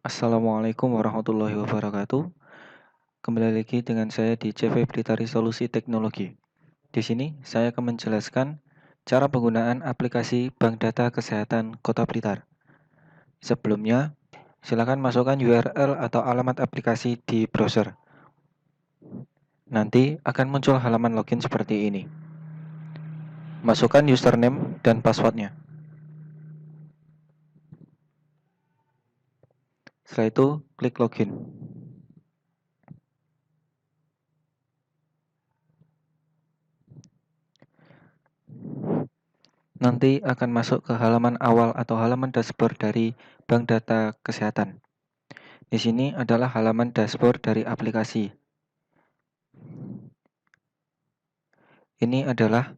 Assalamualaikum warahmatullahi wabarakatuh. Kembali lagi dengan saya di CV Britari Solusi Teknologi. Di sini saya akan menjelaskan cara penggunaan aplikasi Bank Data Kesehatan Kota Blitar. Sebelumnya, silakan masukkan URL atau alamat aplikasi di browser. Nanti akan muncul halaman login seperti ini. Masukkan username dan passwordnya. Setelah itu, klik login. Nanti akan masuk ke halaman awal atau halaman dashboard dari Bank Data Kesehatan. Di sini adalah halaman dashboard dari aplikasi. Ini adalah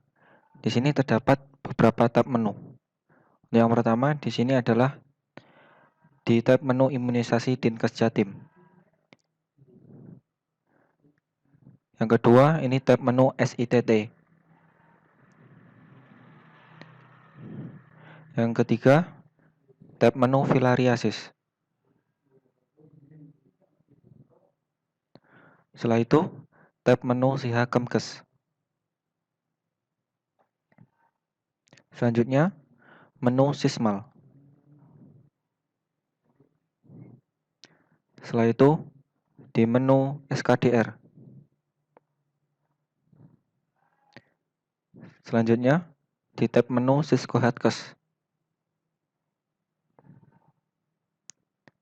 di sini terdapat beberapa tab menu. Yang pertama di sini adalah di tab menu imunisasi Dinkes Jatim. Yang kedua ini tab menu SITT. Yang ketiga tab menu filariasis. Setelah itu tab menu Siha Kemkes. Selanjutnya menu Sismal. Setelah itu di menu SKDR. Selanjutnya di tab menu Siskohetkes.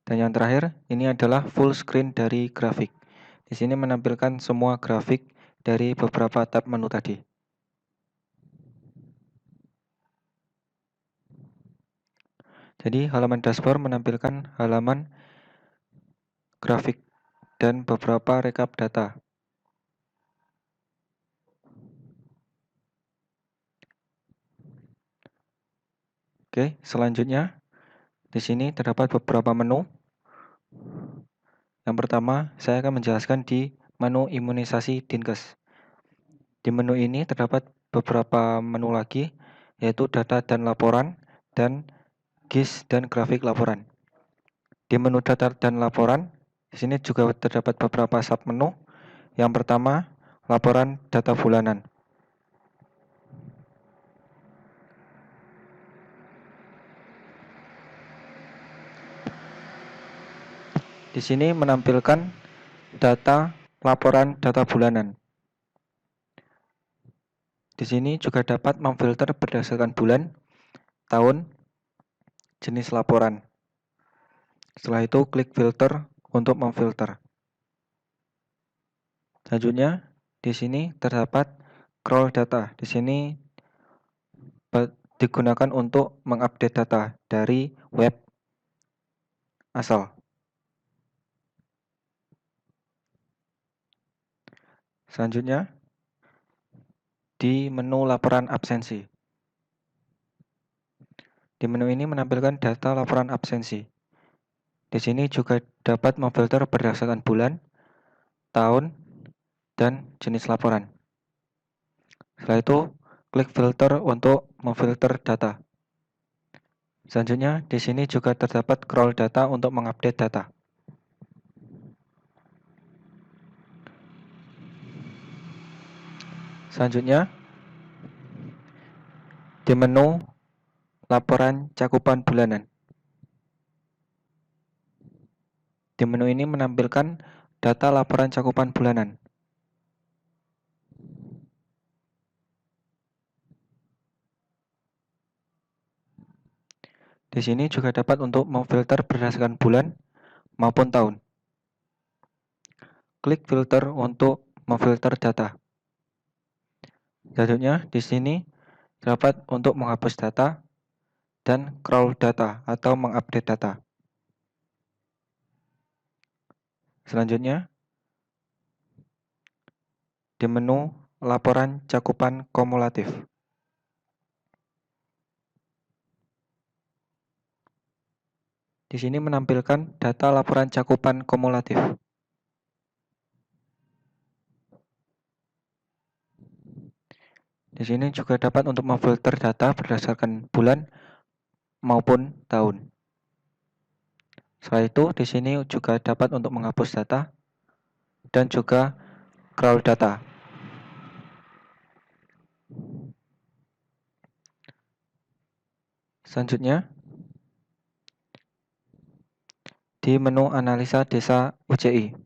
Dan yang terakhir ini adalah full screen dari grafik. Di sini menampilkan semua grafik dari beberapa tab menu tadi. Jadi halaman dashboard menampilkan halaman grafik dan beberapa rekap data. Oke, selanjutnya di sini terdapat beberapa menu. Yang pertama, saya akan menjelaskan di menu imunisasi Dinkes. Di menu ini terdapat beberapa menu lagi, yaitu data dan laporan dan GIS dan grafik laporan. Di menu data dan laporan, di sini juga terdapat beberapa submenu. Yang pertama, laporan data bulanan. Di sini menampilkan data laporan data bulanan. Di sini juga dapat memfilter berdasarkan bulan, tahun, jenis laporan. Setelah itu klik filter untuk memfilter. Selanjutnya di sini terdapat crawl data. Di sini digunakan untuk mengupdate data dari web asal. Selanjutnya di menu laporan absensi. Di menu ini menampilkan data laporan absensi. Di sini juga dapat memfilter berdasarkan bulan, tahun, dan jenis laporan. Setelah itu, klik filter untuk memfilter data. Selanjutnya, di sini juga terdapat crawl data untuk mengupdate data. Selanjutnya, di menu laporan cakupan bulanan. Di menu ini menampilkan data laporan cakupan bulanan. Di sini juga dapat untuk memfilter berdasarkan bulan maupun tahun. Klik filter untuk memfilter data. Selanjutnya, di sini dapat untuk menghapus data dan crawl data atau mengupdate data. Selanjutnya, di menu laporan cakupan kumulatif. Di sini menampilkan data laporan cakupan kumulatif. Di sini juga dapat untuk memfilter data berdasarkan bulan maupun tahun. Setelah itu, di sini juga dapat untuk menghapus data dan juga crawl data. Selanjutnya, di menu analisa desa UCI.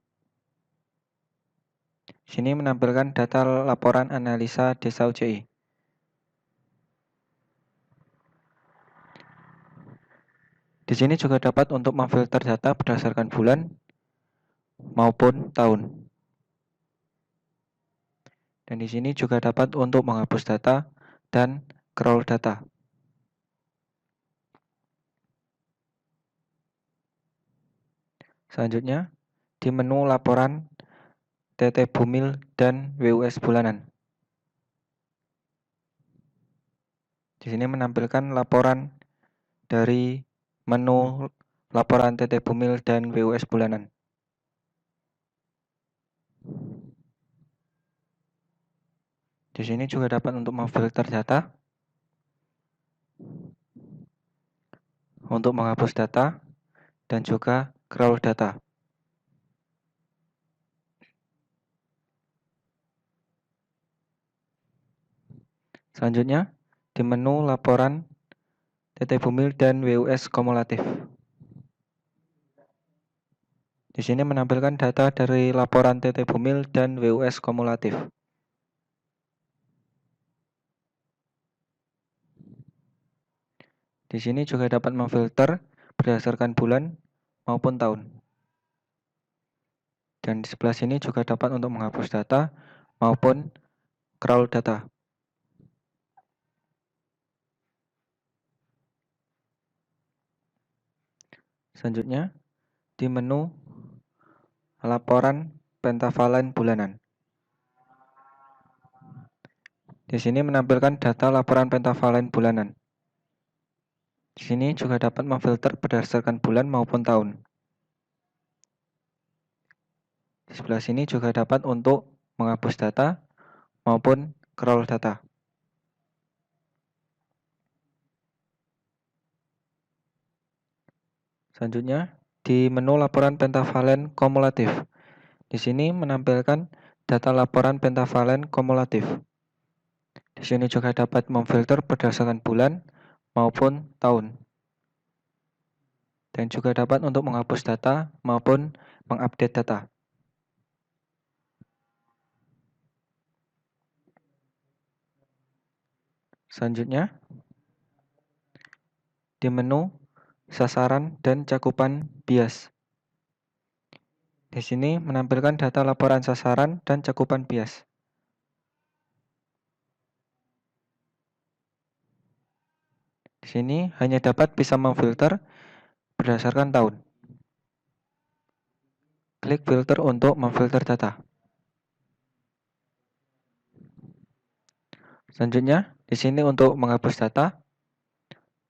Sini menampilkan data laporan analisa desa UCI. Di sini juga dapat untuk memfilter data berdasarkan bulan maupun tahun. Dan di sini juga dapat untuk menghapus data dan crawl data. Selanjutnya, di menu laporan TT Bumil dan WUS bulanan. Di sini menampilkan laporan dari menu laporan TT Bumil dan WUS bulanan. Di sini juga dapat untuk memfilter data, untuk menghapus data, dan juga crawl data. Selanjutnya, di menu laporan TT Bumil dan WUS kumulatif. Di sini menampilkan data dari laporan TT Bumil dan WUS kumulatif. Di sini juga dapat memfilter berdasarkan bulan maupun tahun. Dan di sebelah sini juga dapat untuk menghapus data maupun crawl data. Selanjutnya, di menu laporan pentavalen bulanan. Di sini menampilkan data laporan pentavalen bulanan. Di sini juga dapat memfilter berdasarkan bulan maupun tahun. Di sebelah sini juga dapat untuk menghapus data maupun crawl data. Selanjutnya, di menu laporan pentavalen kumulatif. Di sini menampilkan data laporan pentavalen kumulatif. Di sini juga dapat memfilter berdasarkan bulan maupun tahun. Dan juga dapat untuk menghapus data maupun mengupdate data. Selanjutnya, di menu sasaran dan cakupan bias. Di sini menampilkan data laporan sasaran dan cakupan bias. Di sini hanya dapat bisa memfilter berdasarkan tahun. Klik filter untuk memfilter data. Selanjutnya, di sini untuk menghapus data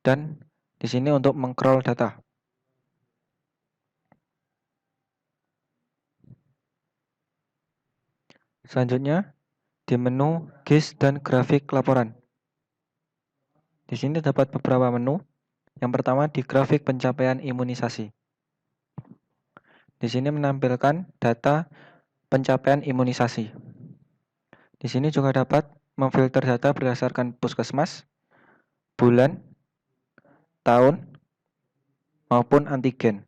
dan di sini untuk mengcrawl data. Selanjutnya, di menu GIS dan grafik laporan. Di sini dapat beberapa menu. Yang pertama di grafik pencapaian imunisasi. Di sini menampilkan data pencapaian imunisasi. Di sini juga dapat memfilter data berdasarkan puskesmas, bulan, tahun, maupun antigen.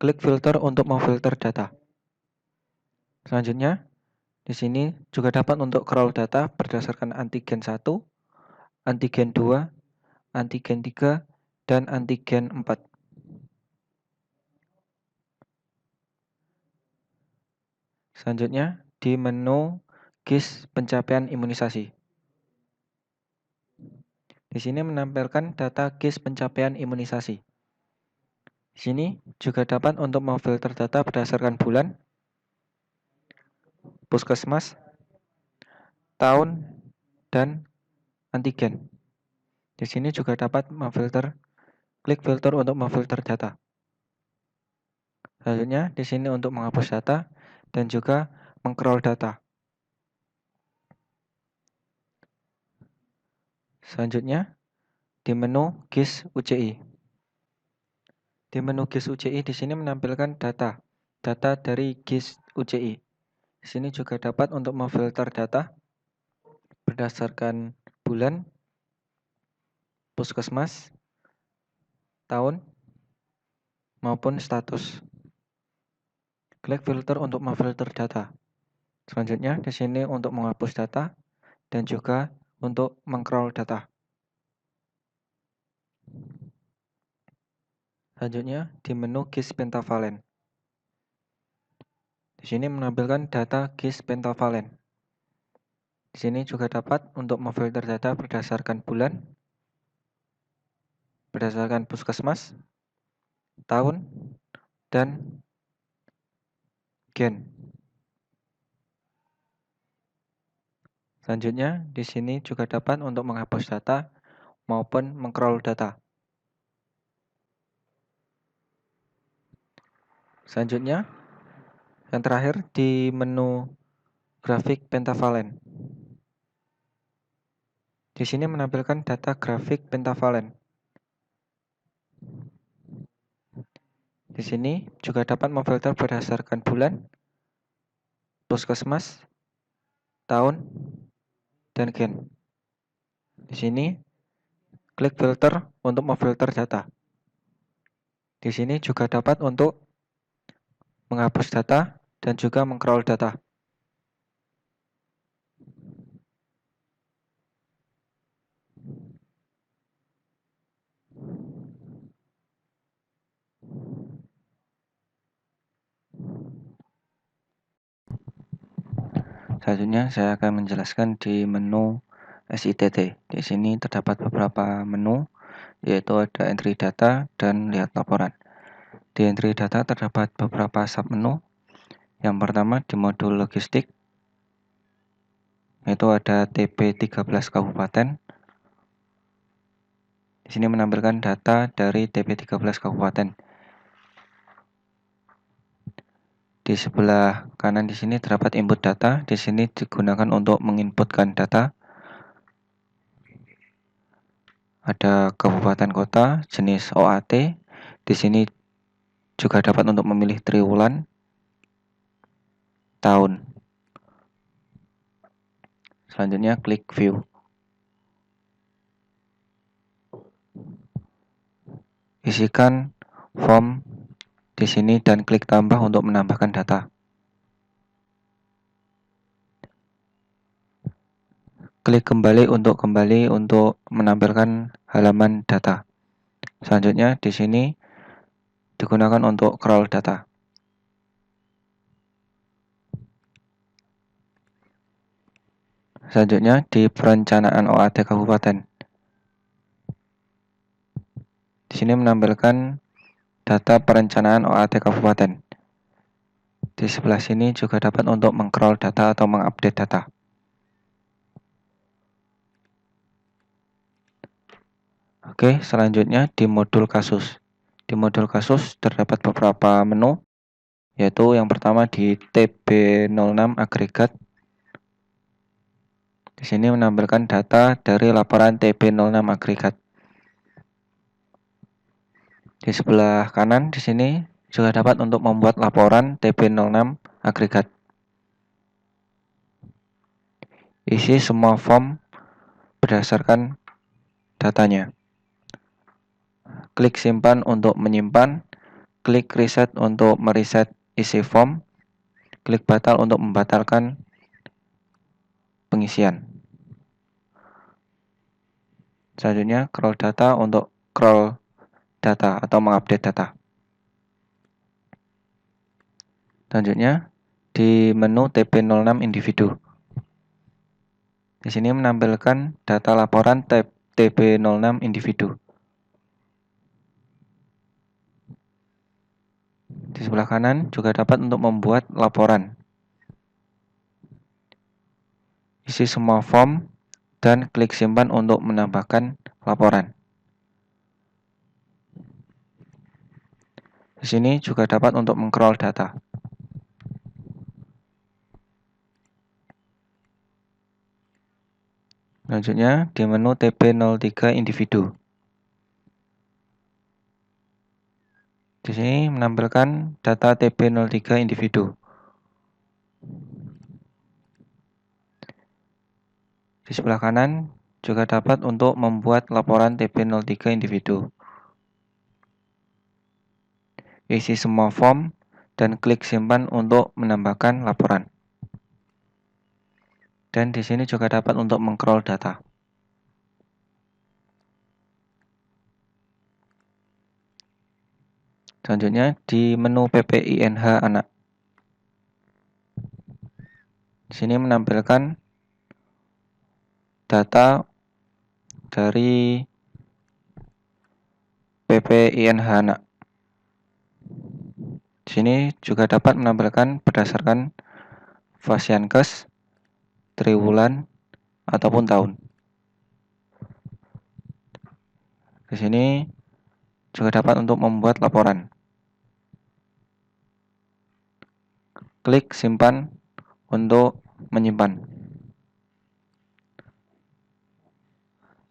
Klik filter untuk memfilter data. Selanjutnya, di sini juga dapat untuk crawl data berdasarkan antigen 1, antigen 2, antigen 3, dan antigen 4. Selanjutnya, di menu GIS pencapaian imunisasi. Di sini menampilkan data GIS pencapaian imunisasi. Di sini juga dapat untuk memfilter data berdasarkan bulan, puskesmas, tahun, dan antigen. Di sini juga dapat memfilter, klik filter untuk memfilter data. Selanjutnya, di sini untuk menghapus data dan juga mengcrawl data. Selanjutnya, di menu GIS UCI. Di menu GIS UCI di sini menampilkan data dari GIS UCI. Di sini juga dapat untuk memfilter data berdasarkan bulan, puskesmas, tahun, maupun status. Klik filter untuk memfilter data. Selanjutnya di sini untuk menghapus data dan juga untuk mengcrawl data. Selanjutnya di menu GIS Pentavalen. Di sini menampilkan data GIS Pentavalen. Di sini juga dapat untuk memfilter data berdasarkan bulan, berdasarkan puskesmas, tahun, dan gen. Selanjutnya, di sini juga dapat untuk menghapus data maupun mengcrawl data. Selanjutnya, yang terakhir di menu grafik Pentavalen. Di sini menampilkan data grafik Pentavalen. Di sini juga dapat memfilter berdasarkan bulan, puskesmas, tahun, dan gen. Di sini klik filter untuk memfilter data. Di sini juga dapat untuk menghapus data dan juga mengcrawl data. Selanjutnya saya akan menjelaskan di menu SITT. Di sini terdapat beberapa menu, yaitu ada entry data dan lihat laporan. Di entry data terdapat beberapa submenu. Yang pertama di modul logistik, yaitu ada TP 13 kabupaten. Di sini menampilkan data dari TP 13 kabupaten. Di sebelah kanan di sini terdapat input data. Di sini digunakan untuk menginputkan data. Ada kabupaten kota, jenis OAT. Di sini juga dapat untuk memilih triwulan, tahun. Selanjutnya klik view. Isikan form di sini dan klik tambah untuk menambahkan data. Klik kembali untuk menampilkan halaman data. Selanjutnya di sini digunakan untuk crawl data. Selanjutnya di perencanaan OAT kabupaten. Di sini menampilkan data perencanaan OAT kabupaten. Di sebelah sini juga dapat untuk mengcrawl data atau mengupdate data. Oke, selanjutnya di modul kasus. Di modul kasus terdapat beberapa menu, yaitu yang pertama di TB06 agregat. Di sini menampilkan data dari laporan TB06 agregat. Di sebelah kanan di sini juga dapat untuk membuat laporan TB06 agregat. Isi semua form berdasarkan datanya. Klik simpan untuk menyimpan, klik reset untuk mereset isi form, klik batal untuk membatalkan pengisian. Selanjutnya crawl data untuk crawl data atau mengupdate data. Selanjutnya di menu TB06 individu. Di sini menampilkan data laporan TB06 individu. Di sebelah kanan juga dapat untuk membuat laporan. Isi semua form dan klik simpan untuk menambahkan laporan. Di sini juga dapat untuk mengcrawl data. Selanjutnya di menu TB03 individu. Di sini menampilkan data TB03 individu. Di sebelah kanan juga dapat untuk membuat laporan TB03 individu. Isi semua form dan klik simpan untuk menambahkan laporan. Dan di sini juga dapat untuk mengcrawl data. Selanjutnya di menu PPINH anak. Di sini menampilkan data dari PPINH anak. Di sini juga dapat menampilkan berdasarkan Fasiankes, triwulan, ataupun tahun. Di sini juga dapat untuk membuat laporan. Klik simpan untuk menyimpan.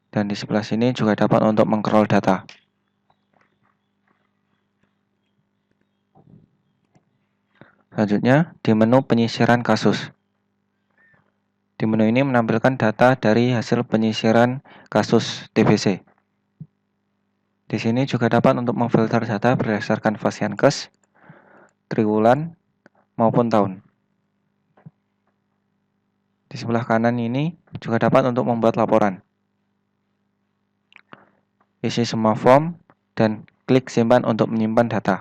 Dan di sebelah sini juga dapat untuk mengcrawl data. Selanjutnya di menu penyisiran kasus. Di menu ini menampilkan data dari hasil penyisiran kasus TBC. Di sini juga dapat untuk memfilter data berdasarkan Fasiankes, triwulan, maupun tahun. Di sebelah kanan ini juga dapat untuk membuat laporan. Isi semua form dan klik simpan untuk menyimpan data.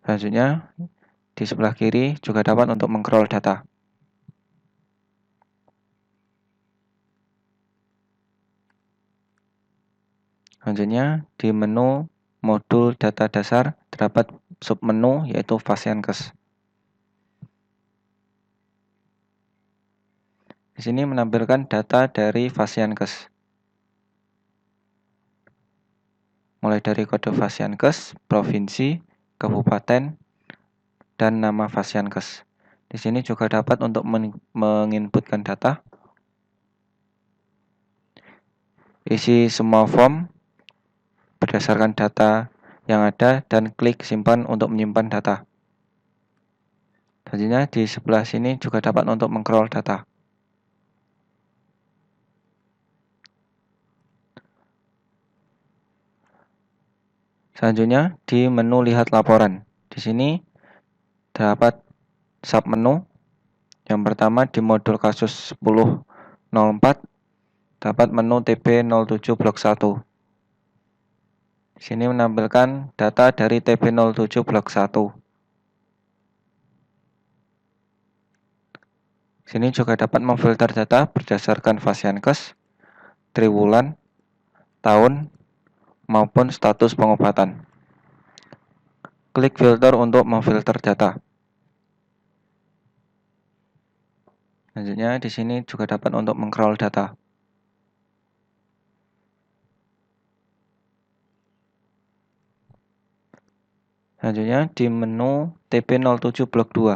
Selanjutnya, di sebelah kiri juga dapat untuk mengcrawl data. Selanjutnya, di menu modul data dasar terdapat submenu yaitu Fasiankes. Di sini menampilkan data dari Fasiankes. Mulai dari kode Fasiankes, provinsi, kabupaten, dan nama Fasiankes. Di sini juga dapat untuk menginputkan data, isi semua form berdasarkan data yang ada, dan klik simpan untuk menyimpan data. Selanjutnya di sebelah sini juga dapat untuk mengcrawl data. Selanjutnya di menu lihat laporan. Di sini dapat submenu. Yang pertama di modul kasus 1004 dapat menu TB07 blok 1. Di sini menampilkan data dari TB07 blok 1. Di sini juga dapat memfilter data berdasarkan Fasiankes, triwulan, tahun, maupun status pengobatan. Klik filter untuk memfilter data. Selanjutnya di sini juga dapat untuk mengcrawl data. Selanjutnya di menu TB07 blok 2.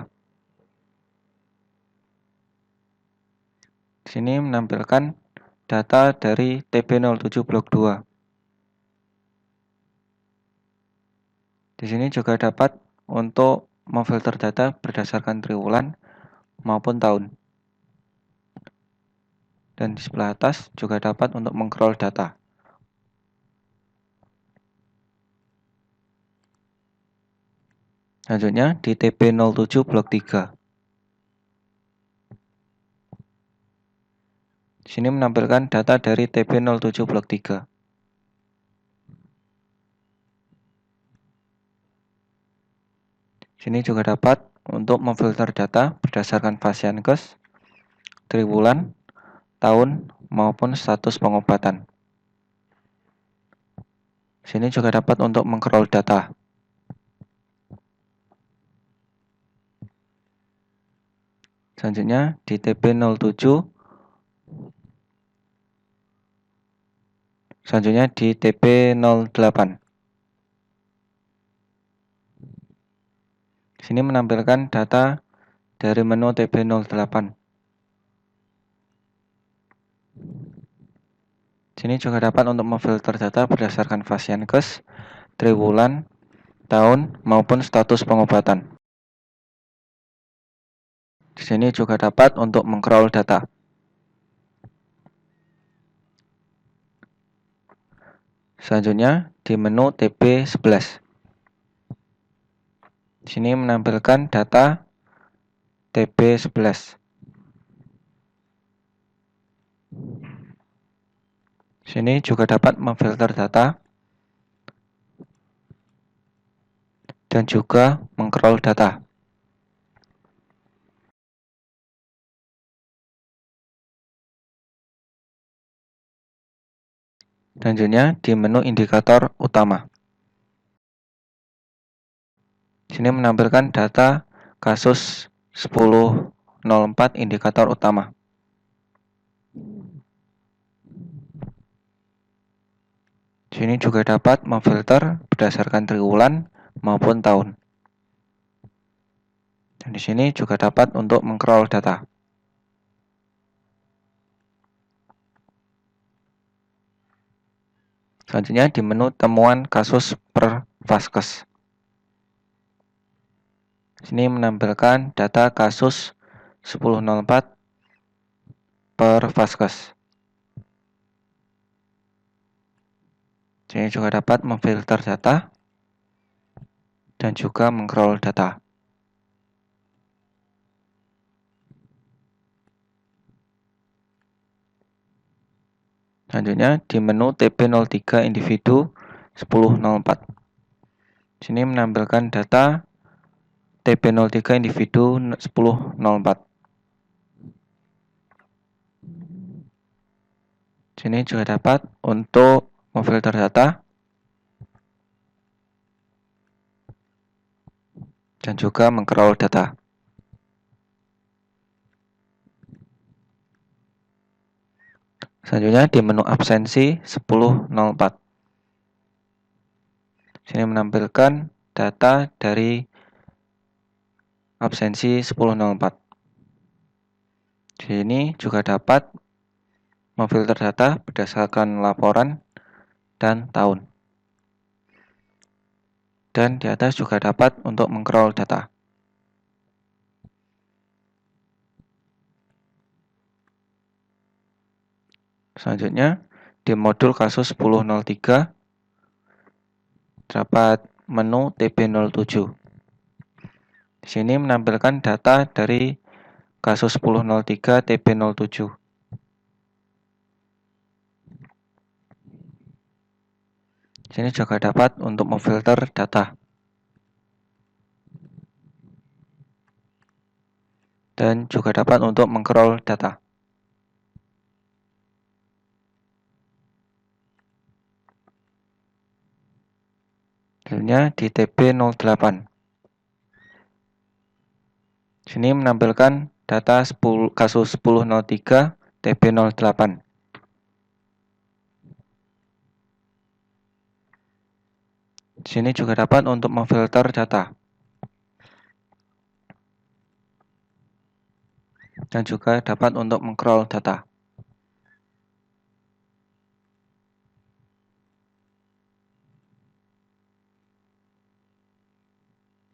Di sini menampilkan data dari TB07 blok 2. Di sini juga dapat untuk memfilter data berdasarkan triwulan maupun tahun. Dan di sebelah atas juga dapat untuk mengcrawl data. Selanjutnya di TB07 blok 3. Di sini menampilkan data dari TB07 blok 3. Di sini juga dapat untuk memfilter data berdasarkan Fasiankes, triwulan, tahun, maupun status pengobatan. Di sini juga dapat untuk mengcrawl data. Selanjutnya di TB07. Selanjutnya di TB08. Di sini menampilkan data dari menu TB08. Di sini juga dapat untuk memfilter data berdasarkan Fasiankes, triwulan, tahun, maupun status pengobatan. Di sini juga dapat untuk mengcrawl data. Selanjutnya di menu TB11. Di sini menampilkan data TB11. Di sini juga dapat memfilter data dan juga mengcrawl data. Selanjutnya di menu indikator utama. Di sini menampilkan data kasus 10.04 indikator utama. Di sini juga dapat memfilter berdasarkan triwulan maupun tahun. Dan di sini juga dapat untuk mengcrawl data. Selanjutnya di menu temuan kasus per Vaskes. Sini menampilkan data kasus 10.04 per Vaskes. Sini juga dapat memfilter data dan juga mengcrawl data. Selanjutnya di menu TB03 individu 10.04. Sini menampilkan data TB03 individu 10.04. Sini juga dapat untuk memfilter data dan juga mengcrawl data. Selanjutnya di menu absensi 10.04. Sini menampilkan data dari absensi 10.04. Sini juga dapat memfilter data berdasarkan laporan dan tahun. Dan di atas juga dapat untuk mengcrawl data. Selanjutnya, di modul kasus 10.03 dapat menu TB07. Di sini menampilkan data dari kasus 10.03 TB07. Di sini juga dapat untuk memfilter data. Dan juga dapat untuk mengcrawl data. Selanjutnya di TB08. Sini menampilkan data kasus 10.03 TB08. Di sini juga dapat untuk memfilter data. Dan juga dapat untuk mengcrawl data.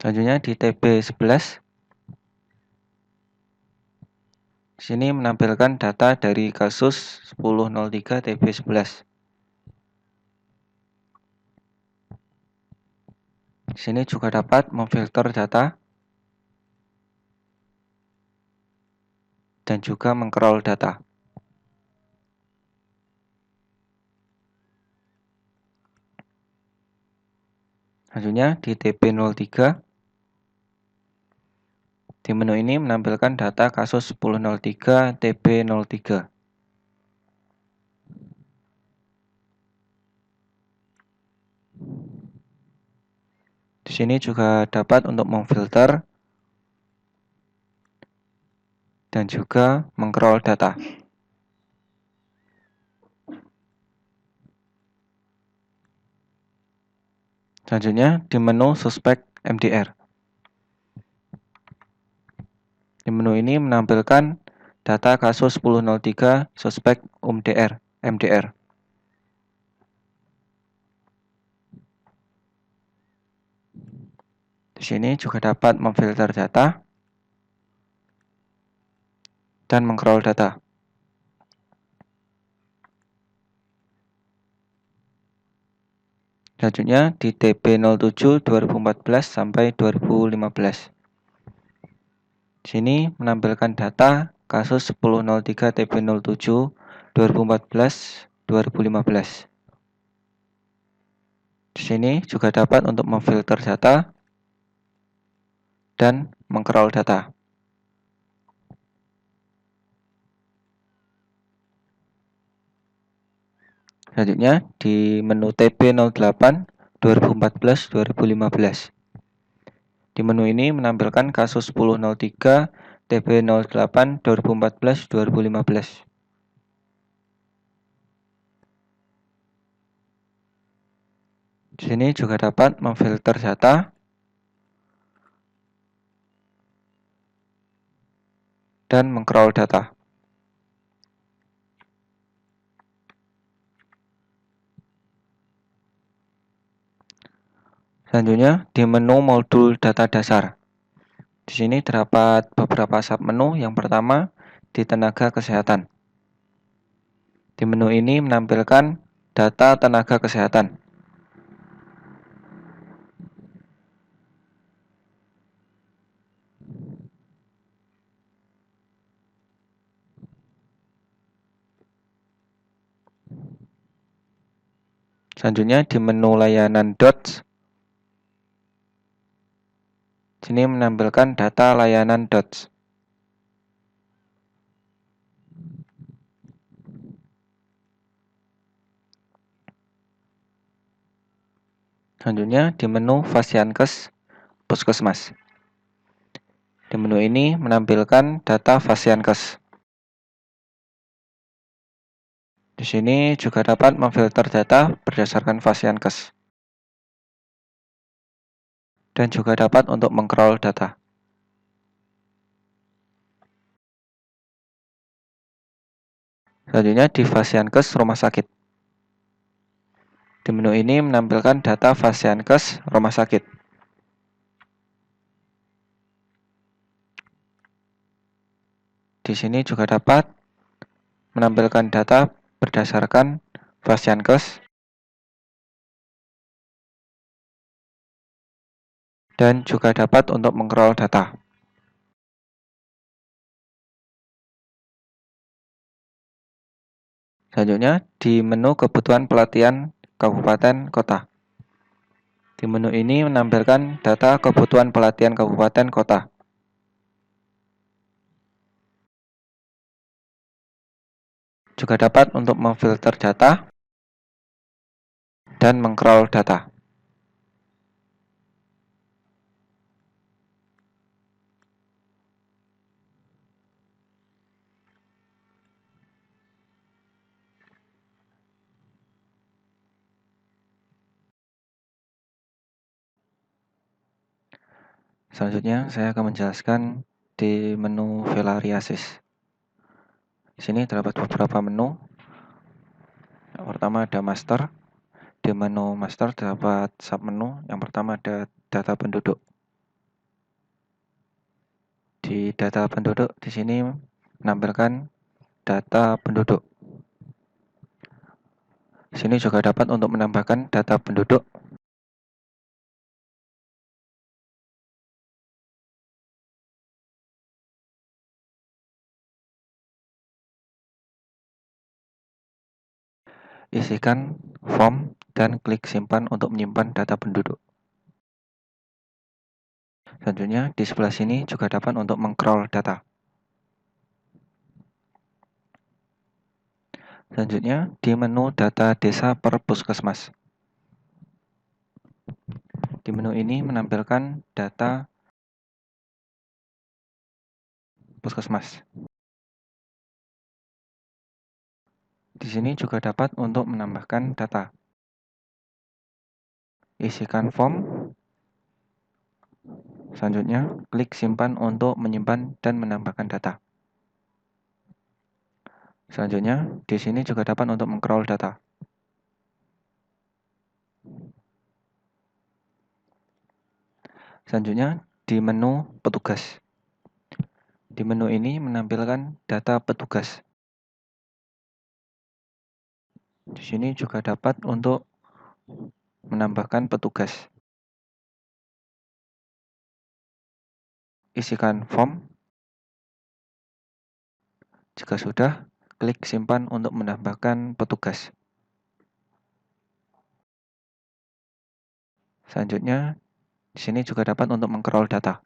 Selanjutnya di TB11. Sini menampilkan data dari kasus 10.03 TB11. Sini juga dapat memfilter data dan juga mengcrawl data. Selanjutnya di TB03. Di menu ini menampilkan data kasus 10.03 TB03. Di sini juga dapat untuk memfilter dan juga mengcrawl data. Selanjutnya di menu suspek MDR. Di menu ini menampilkan data kasus 10.03 suspek MDR. Di sini juga dapat memfilter data dan mengcrawl data. Selanjutnya di TB07 2014 sampai 2015. Di sini menampilkan data kasus 1003 TB07 2014 2015. Di sini juga dapat untuk memfilter data dan mengcrawl data. Selanjutnya di menu TB08 2014 2015. Di menu ini menampilkan kasus 1003 TB08 2014 2015. Di sini juga dapat memfilter data dan mengcrawl data. Selanjutnya di menu modul data dasar. Di sini terdapat beberapa submenu. Yang pertama di tenaga kesehatan. Di menu ini menampilkan data tenaga kesehatan. Selanjutnya di menu layanan DOTS. Sini menampilkan data layanan DOTS. Selanjutnya di menu Fasiankes Puskesmas. Di menu ini menampilkan data Fasiankes. Di sini juga dapat memfilter data berdasarkan Fasiankes. Dan juga dapat untuk mengcrawl data. Selanjutnya di Fasiankes Rumah Sakit. Di menu ini menampilkan data Fasiankes Rumah Sakit. Di sini juga dapat menampilkan data berdasarkan Fasiankes dan juga dapat untuk mengcrawl data. Selanjutnya di menu kebutuhan pelatihan kabupaten kota. Di menu ini menampilkan data kebutuhan pelatihan kabupaten kota. Juga dapat untuk memfilter data dan mengcrawl data. Selanjutnya saya akan menjelaskan di menu filariasis. Di sini terdapat beberapa menu. Yang pertama ada master. Di menu master terdapat submenu. Yang pertama ada data penduduk. Di data penduduk di sini menampilkan data penduduk. Di sini juga dapat untuk menambahkan data penduduk. Isikan form dan klik simpan untuk menyimpan data penduduk. Selanjutnya di sebelah sini juga dapat untuk mengcrawl data. Selanjutnya di menu data desa per puskesmas. Di menu ini menampilkan data puskesmas. Di sini juga dapat untuk menambahkan data. Isikan form. Selanjutnya, klik simpan untuk menyimpan dan menambahkan data. Selanjutnya, di sini juga dapat untuk mengcrawl data. Selanjutnya di menu petugas. Di menu ini menampilkan data petugas. Di sini juga dapat untuk menambahkan petugas. Isikan form. Jika sudah, klik simpan untuk menambahkan petugas. Selanjutnya, di sini juga dapat untuk mengcrawl data.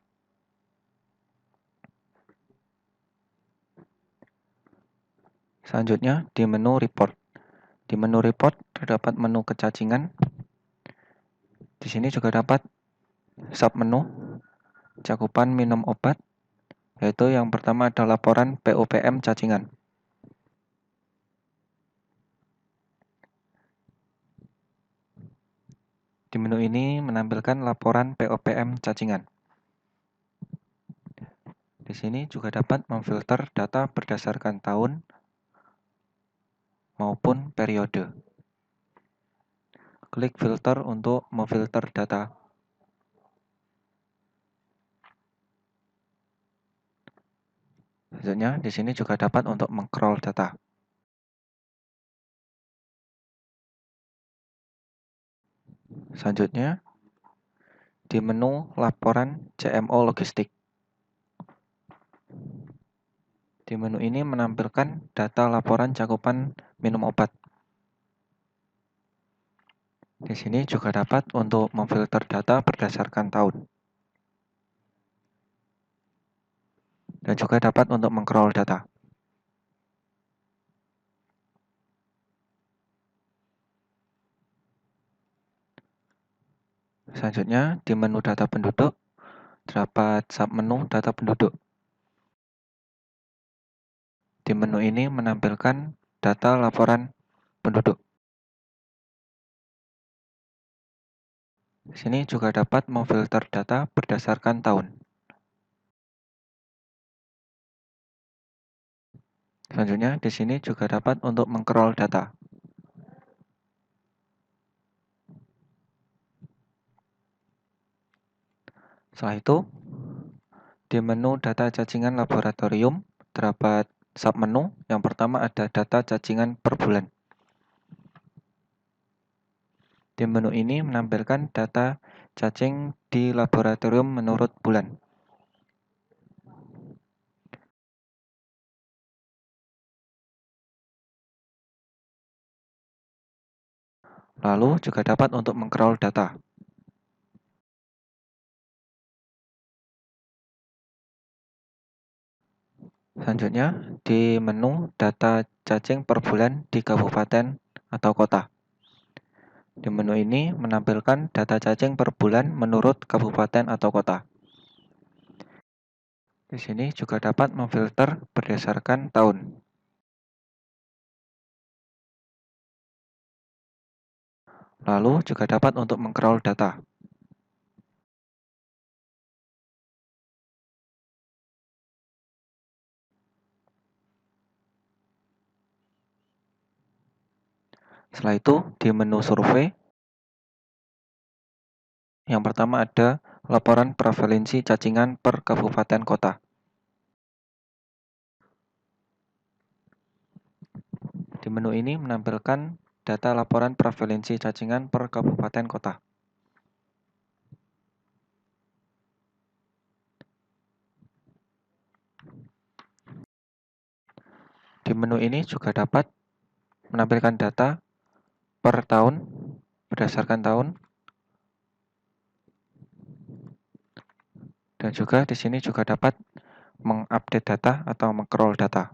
Selanjutnya, di menu report. Di menu report terdapat menu kecacingan. Di sini juga dapat submenu cakupan minum obat, yaitu yang pertama ada laporan POPM cacingan. Di menu ini menampilkan laporan POPM cacingan. Di sini juga dapat memfilter data berdasarkan tahun maupun periode. Klik filter untuk memfilter data. Selanjutnya, di sini juga dapat untuk mengcrawl data. Selanjutnya, di menu laporan CMO logistik. Di menu ini menampilkan data laporan cakupan minum obat. Di sini juga dapat untuk memfilter data berdasarkan tahun. Dan juga dapat untuk mengcrawl data. Selanjutnya, di menu data penduduk, terdapat submenu data penduduk. Di menu ini menampilkan data laporan penduduk. Di sini juga dapat memfilter data berdasarkan tahun. Selanjutnya, di sini juga dapat untuk mengcrawl data. Setelah itu, di menu data cacingan laboratorium, terdapat submenu. Yang pertama ada data cacingan per bulan. Di menu ini menampilkan data cacing di laboratorium menurut bulan. Lalu juga dapat untuk mengcrawl data. Selanjutnya, di menu data cacing per bulan di kabupaten atau kota. Di menu ini menampilkan data cacing per bulan menurut kabupaten atau kota. Di sini juga dapat memfilter berdasarkan tahun. Lalu juga dapat untuk mengcrawl data. Setelah itu, di menu survei, yang pertama ada laporan prevalensi cacingan per kabupaten kota. Di menu ini menampilkan data laporan prevalensi cacingan per kabupaten kota. Di menu ini juga dapat menampilkan data per tahun, berdasarkan tahun. Dan juga di sini juga dapat mengupdate data atau mengcrawl data.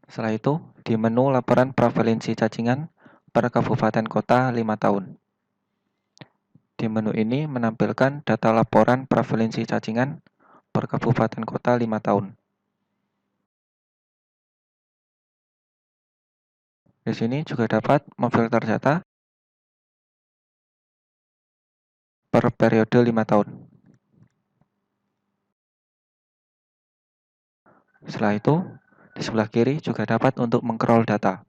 Setelah itu, di menu laporan prevalensi cacingan per kabupaten kota 5 tahun. Di menu ini menampilkan data laporan prevalensi cacingan per kabupaten kota 5 tahun. Di sini juga dapat memfilter data per periode 5 tahun. Setelah itu, Di sebelah kiri juga dapat untuk mengcrawl data.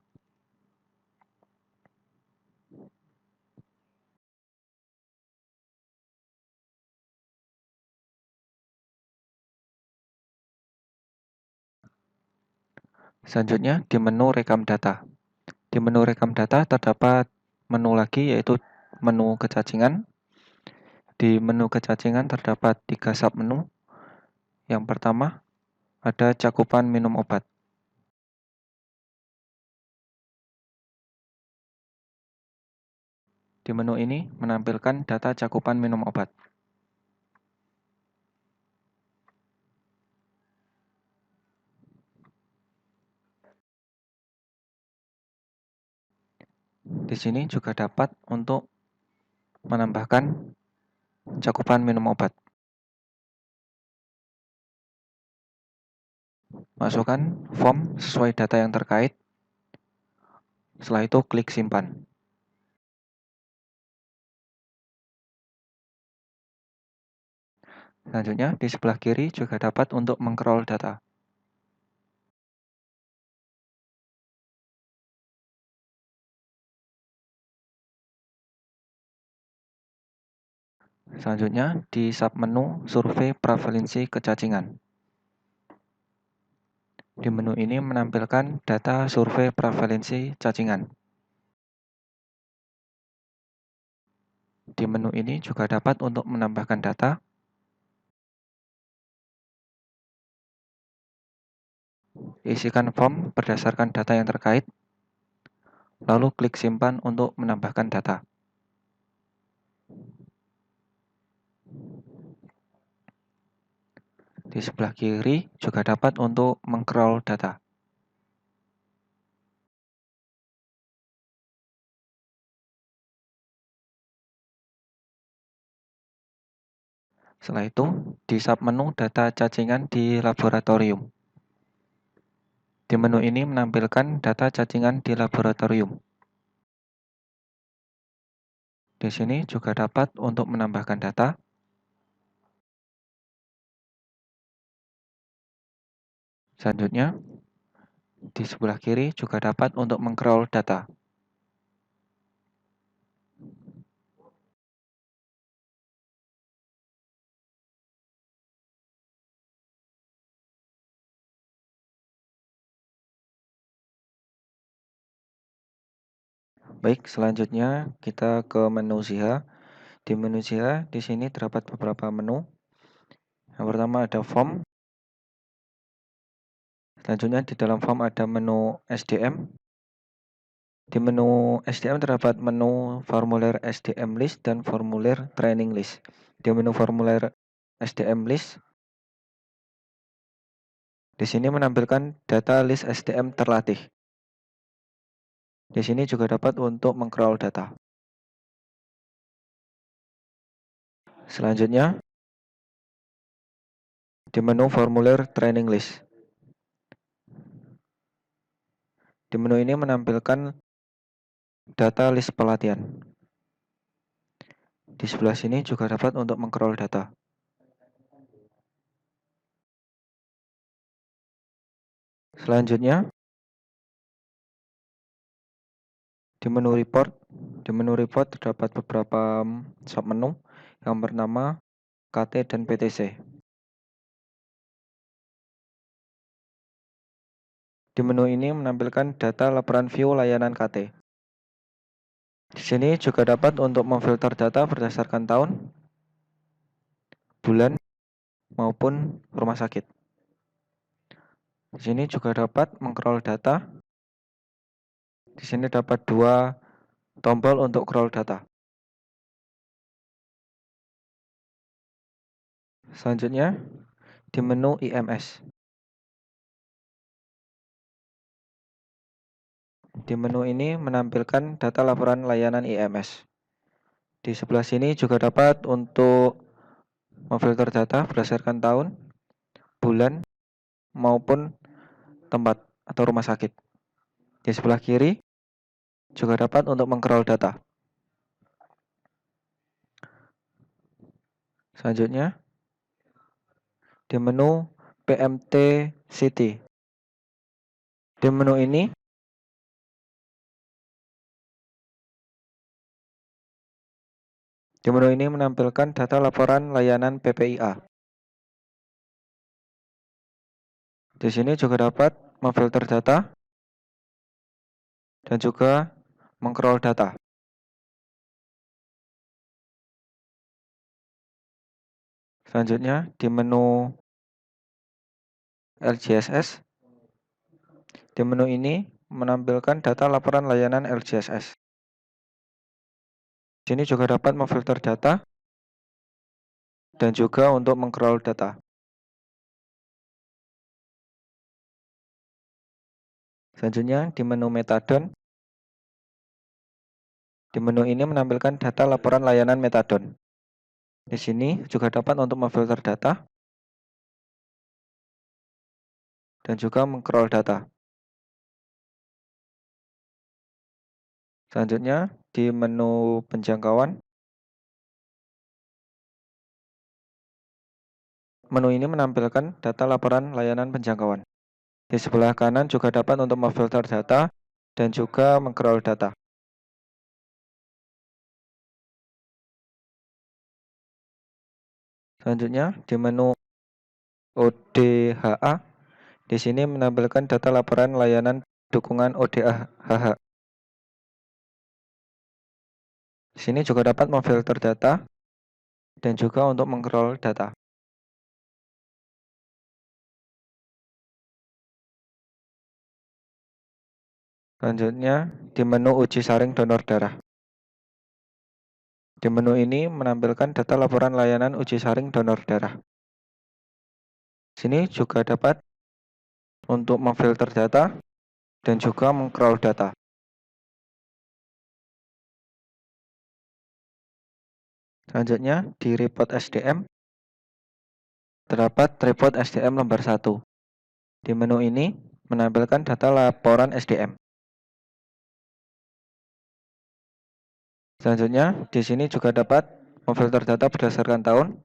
Selanjutnya di menu rekam data. Di menu rekam data terdapat menu lagi yaitu menu kecacingan. Di menu kecacingan terdapat 3 submenu. Yang pertama ada cakupan minum obat. Di menu ini menampilkan data cakupan minum obat. Di sini juga dapat untuk menambahkan cakupan minum obat. Masukkan form sesuai data yang terkait. Setelah itu klik simpan. Selanjutnya di sebelah kiri juga dapat untuk mengcrawl data. Selanjutnya di submenu survei prevalensi kecacingan. Di menu ini menampilkan data survei prevalensi cacingan. Di menu ini juga dapat untuk menambahkan data. Isikan form berdasarkan data yang terkait, lalu klik simpan untuk menambahkan data. Di sebelah kiri juga dapat untuk mengcrawl data. Setelah itu, di submenu data cacingan di laboratorium. Di menu ini menampilkan data cacingan di laboratorium. Di sini juga dapat untuk menambahkan data. Selanjutnya, di sebelah kiri juga dapat untuk mengcrawl data. Baik, selanjutnya kita ke menu Ziha. Di menu Ziha, di sini terdapat beberapa menu. Yang pertama ada form. Selanjutnya di dalam form ada menu SDM. Di menu SDM terdapat menu formulir SDM list dan formulir training list. Di menu formulir SDM list, di sini menampilkan data list SDM terlatih. Di sini juga dapat untuk mengcrawl data. Selanjutnya, di menu formulir training list. Di menu ini menampilkan data list pelatihan. Di sebelah sini juga dapat untuk mengcrawl data. Selanjutnya, di menu report terdapat beberapa submenu. Yang pertama KT dan PTC. Di menu ini menampilkan data laporan view layanan KT. Di sini juga dapat untuk memfilter data berdasarkan tahun, bulan, maupun rumah sakit. Di sini juga dapat mengcrawl data. Di sini dapat 2 tombol untuk crawl data. Selanjutnya, di menu IMS. Di menu ini menampilkan data laporan layanan IMS. Di sebelah sini juga dapat untuk memfilter data berdasarkan tahun, bulan, maupun tempat atau rumah sakit. Di sebelah kiri juga dapat untuk mengcrawl data. Selanjutnya, di menu PMT City. Di menu ini menampilkan data laporan layanan PPIA. Di sini juga dapat memfilter data dan juga mengcrawl data. Selanjutnya di menu LGSS. Di menu ini menampilkan data laporan layanan LGSS. Di sini juga dapat memfilter data dan juga untuk mengcrawl data. Selanjutnya di menu metadon. Di menu ini menampilkan data laporan layanan metadon. Di sini juga dapat untuk memfilter data dan juga mengcrawl data. Selanjutnya di menu penjangkauan. Menu ini menampilkan data laporan layanan penjangkauan. Di sebelah kanan juga dapat untuk memfilter data dan juga mengcrawl data. Selanjutnya di menu ODHA. Di sini menampilkan data laporan layanan dukungan ODHH. Di sini juga dapat memfilter data dan juga untuk mengcrawl data. Selanjutnya di menu uji saring donor darah. Di menu ini menampilkan data laporan layanan uji saring donor darah. Di sini juga dapat untuk memfilter data dan juga mengcrawl data. Selanjutnya di report SDM terdapat report SDM lembar 1. Di menu ini menampilkan data laporan SDM. Selanjutnya, di sini juga dapat memfilter data berdasarkan tahun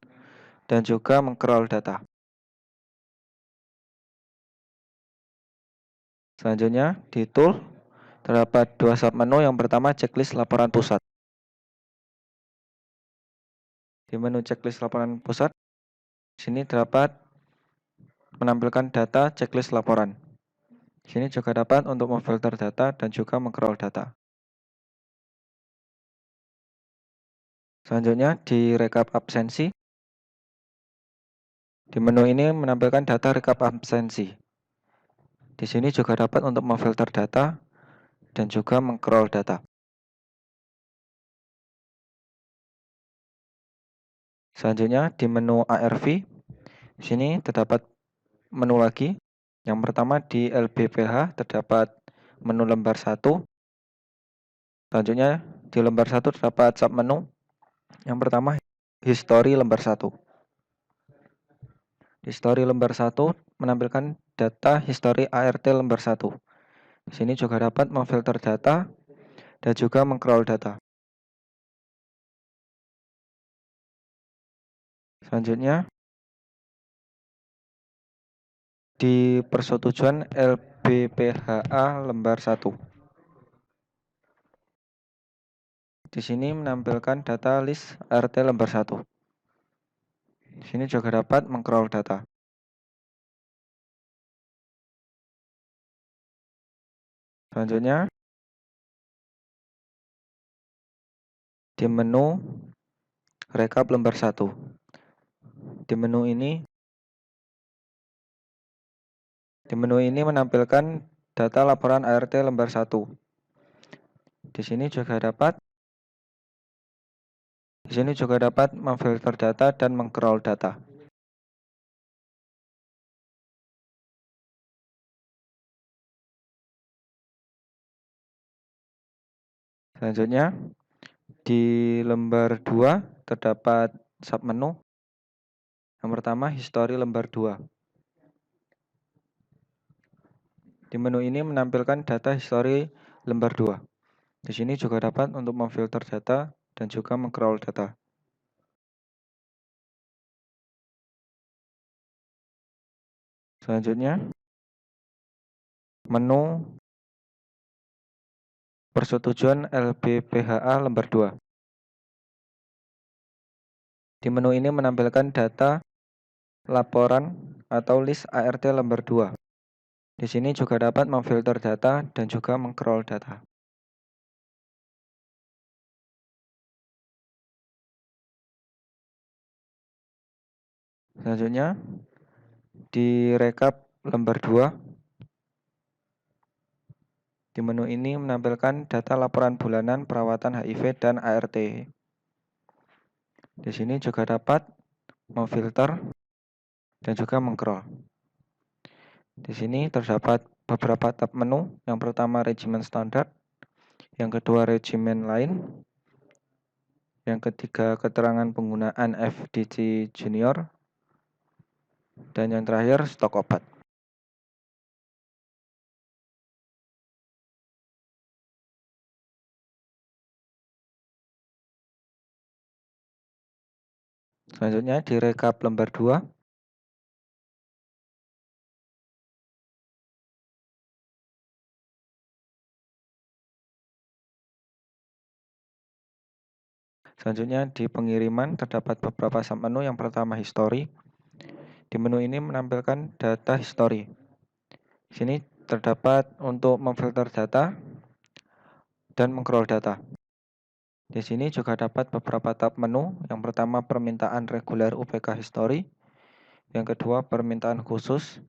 dan juga mengcrawl data. Selanjutnya, di tool terdapat 2 submenu. Yang pertama, checklist laporan pusat. Di menu checklist laporan pusat, di sini terdapat menampilkan data checklist laporan. Di sini juga dapat untuk memfilter data dan juga mengcrawl data. Selanjutnya, di rekap absensi. Di menu ini menampilkan data rekap absensi. Di sini juga dapat untuk memfilter data dan juga mengcrawl data. Selanjutnya di menu ARV, di sini terdapat menu lagi. Yang pertama di LBPH terdapat menu lembar 1. Selanjutnya di lembar 1 terdapat submenu. Yang pertama history lembar 1. History lembar 1 menampilkan data history ART lembar 1. Di sini juga dapat memfilter data dan juga mengcrawl data. Selanjutnya di persetujuan LBPHA lembar 1. Di sini menampilkan data list RT lembar 1. Di sini juga dapat mengcrawl data. Selanjutnya di menu rekap lembar 1. Di menu ini menampilkan data laporan ART lembar 1. Di sini juga dapat memfilter data dan mengcrawl data. Selanjutnya di lembar 2 terdapat submenu. Yang pertama history lembar 2. Di menu ini menampilkan data history lembar 2. Di sini juga dapat untuk memfilter data dan juga mengcrawl data. Selanjutnya Menu persetujuan LBPHA lembar 2. Di menu ini menampilkan data laporan atau list ART lembar 2. Di sini juga dapat memfilter data dan juga mengcrawl data. Selanjutnya, di rekap lembar 2, di menu ini menampilkan data laporan bulanan perawatan HIV dan ART. Di sini juga dapat memfilter dan juga mengcrawl. Di sini terdapat beberapa tab menu. Yang pertama regimen standar, yang kedua regimen lain, yang ketiga keterangan penggunaan FDC Junior, dan yang terakhir stok obat. Selanjutnya di rekap lembar 2. Selanjutnya di pengiriman terdapat beberapa submenu. Yang pertama history. Di menu ini menampilkan data history. Di sini terdapat untuk memfilter data dan mengcrawl data. Di sini juga dapat beberapa tab menu. Yang pertama permintaan reguler UPK history, yang kedua permintaan khusus,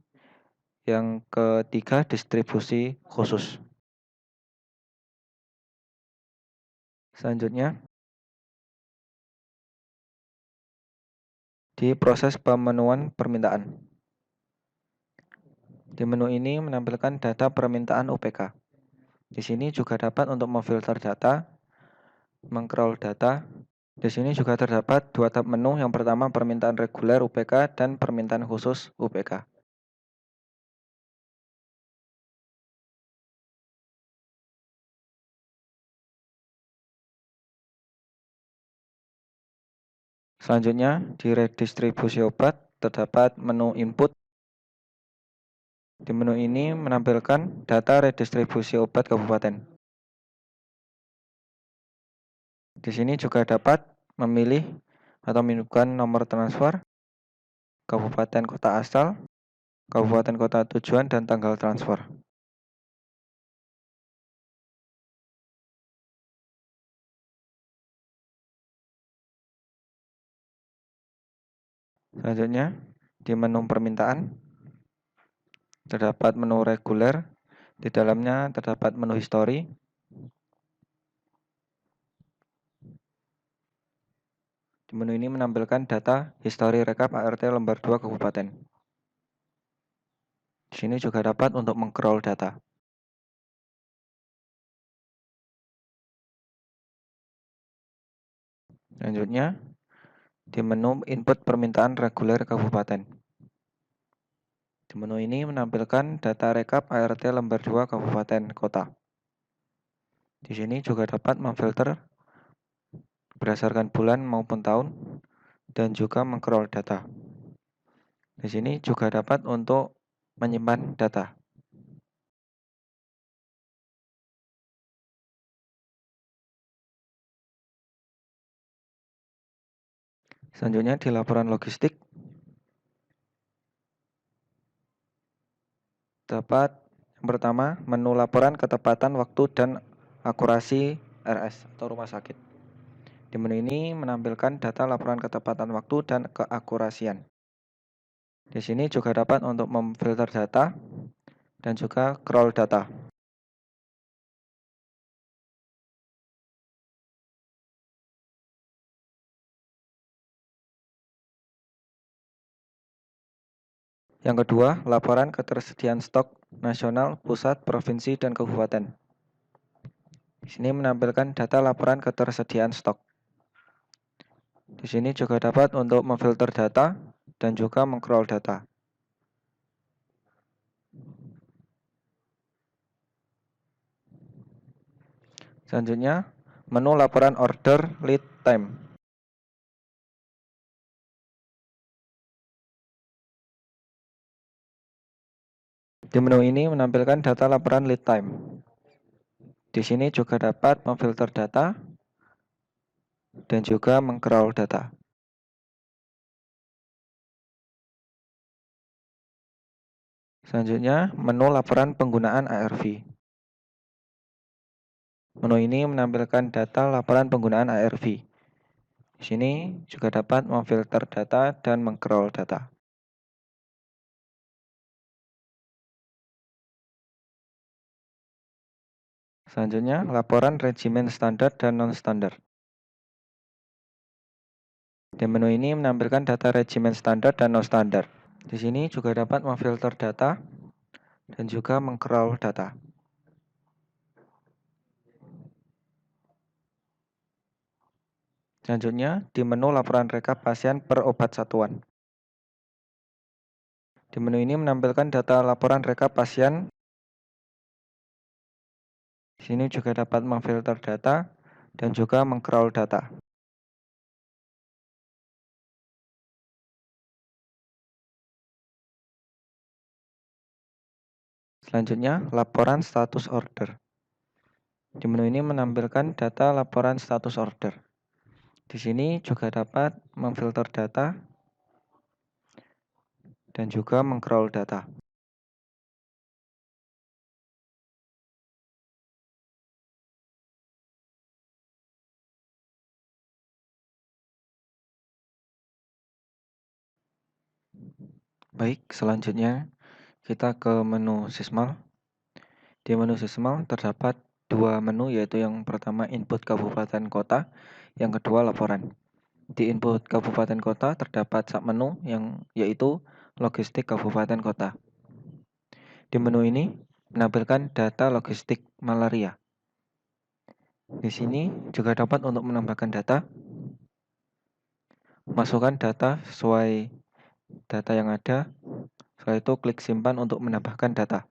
yang ketiga distribusi khusus. Selanjutnya di proses pemenuhan permintaan. Di menu ini menampilkan data permintaan UPK. Di sini juga dapat untuk memfilter data, mengcrawl data. Di sini juga terdapat dua tab menu. Yang pertama permintaan reguler UPK dan permintaan khusus UPK. Selanjutnya di redistribusi obat terdapat menu input. Di menu ini menampilkan data redistribusi obat kabupaten. Di sini juga dapat memilih atau menunjukkan nomor transfer, kabupaten kota asal, kabupaten kota tujuan, dan tanggal transfer. Selanjutnya, di menu permintaan, terdapat menu reguler. Di dalamnya terdapat menu history. Di menu ini menampilkan data history rekap ART lembar 2 kabupaten. Di sini juga dapat untuk mengcrawl data. Selanjutnya, di menu input permintaan reguler kabupaten. Di menu ini menampilkan data rekap ART lembar 2 kabupaten kota. Di sini juga dapat memfilter berdasarkan bulan maupun tahun dan juga mengcrawl data. Di sini juga dapat untuk menyimpan data. Selanjutnya di laporan logistik dapat yang pertama menu laporan ketepatan waktu dan akurasi RS atau rumah sakit. Di menu ini menampilkan data laporan ketepatan waktu dan keakurasian. Di sini juga dapat untuk memfilter data dan juga crawl data. Yang kedua, laporan ketersediaan stok nasional, pusat, provinsi, dan kabupaten. Di sini menampilkan data laporan ketersediaan stok. Di sini juga dapat untuk memfilter data dan juga mengcrawl data. Selanjutnya, menu laporan order lead time. Di menu ini menampilkan data laporan lead time. Di sini juga dapat memfilter data dan juga mengcrawl data. Selanjutnya, menu laporan penggunaan ARV. Menu ini menampilkan data laporan penggunaan ARV. Di sini juga dapat memfilter data dan mengcrawl data. Selanjutnya, laporan regimen standar dan non-standar. Di menu ini menampilkan data regimen standar dan non-standar. Di sini juga dapat memfilter data dan juga mengcrawl data. Selanjutnya, di menu laporan rekap pasien per obat satuan. Di menu ini menampilkan data laporan rekap pasien. Di sini juga dapat memfilter data dan juga mengcrawl data. Selanjutnya, laporan status order. Di menu ini menampilkan data laporan status order. Di sini juga dapat memfilter data dan juga mengcrawl data. Baik, selanjutnya kita ke menu Sismal. Di menu Sismal terdapat dua menu, yaitu yang pertama input kabupaten kota, yang kedua laporan. Di input kabupaten kota terdapat submenu yaitu logistik kabupaten kota. Di menu ini menampilkan data logistik malaria. Di sini juga dapat untuk menambahkan data, masukkan data sesuai data yang ada. Setelah itu klik simpan untuk menambahkan data.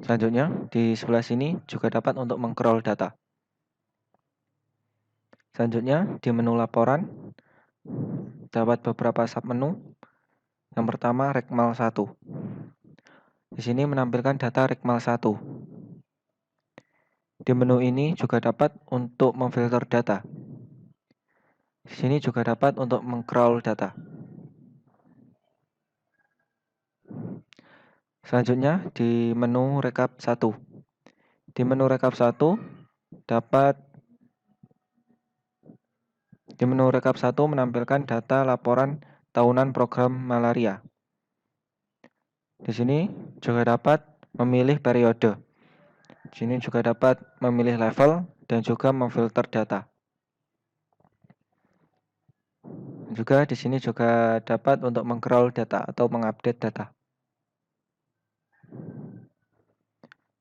Selanjutnya, di sebelah sini juga dapat untuk mengcrawl data. Selanjutnya, di menu laporan, dapat beberapa submenu. Yang pertama, Rekmal 1. Di sini menampilkan data Rekmal 1. Di menu ini juga dapat untuk memfilter data. Di sini juga dapat untuk mengcrawl data. Selanjutnya, di menu Rekap 1. Di menu Rekap 1 menampilkan data laporan tahunan program malaria. Di sini juga dapat memilih periode. Di sini juga dapat memilih level dan juga memfilter data. Juga di sini juga dapat untuk mengcrawl data atau mengupdate data.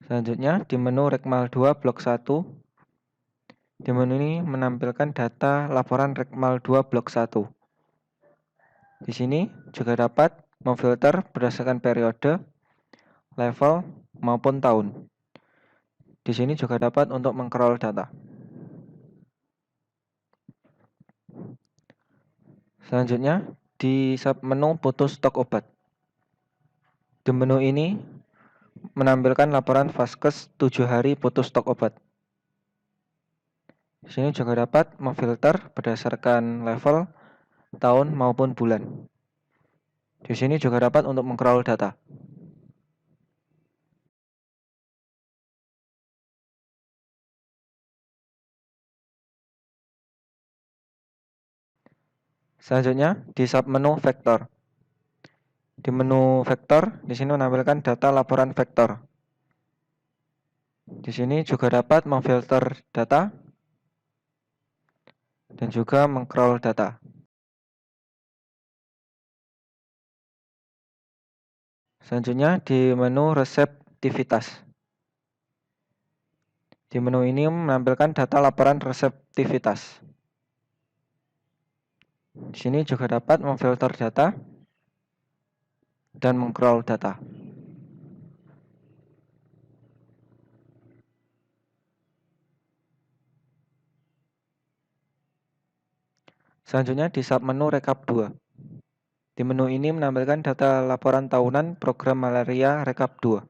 Selanjutnya, di menu Rekmal 2 Blok 1. Di menu ini menampilkan data laporan Rekmal 2 Blok 1. Di sini juga dapat memfilter berdasarkan periode, level, maupun tahun. Di sini juga dapat untuk mengcrawl data. Selanjutnya, di submenu putus stok obat. Di menu ini menampilkan laporan Vaskes 7 hari putus stok obat. Di sini juga dapat memfilter berdasarkan level, tahun, maupun bulan. Di sini juga dapat untuk mengcrawl data. Selanjutnya, di submenu vektor. Di menu vektor, di sini menampilkan data laporan vektor. Di sini juga dapat memfilter data dan juga mengcrawl data. Selanjutnya di menu reseptivitas. Di menu ini menampilkan data laporan reseptivitas. Di sini juga dapat memfilter data dan mengcrawl data. Selanjutnya di submenu Rekap 2. Di menu ini menampilkan data laporan tahunan program malaria Rekap 2.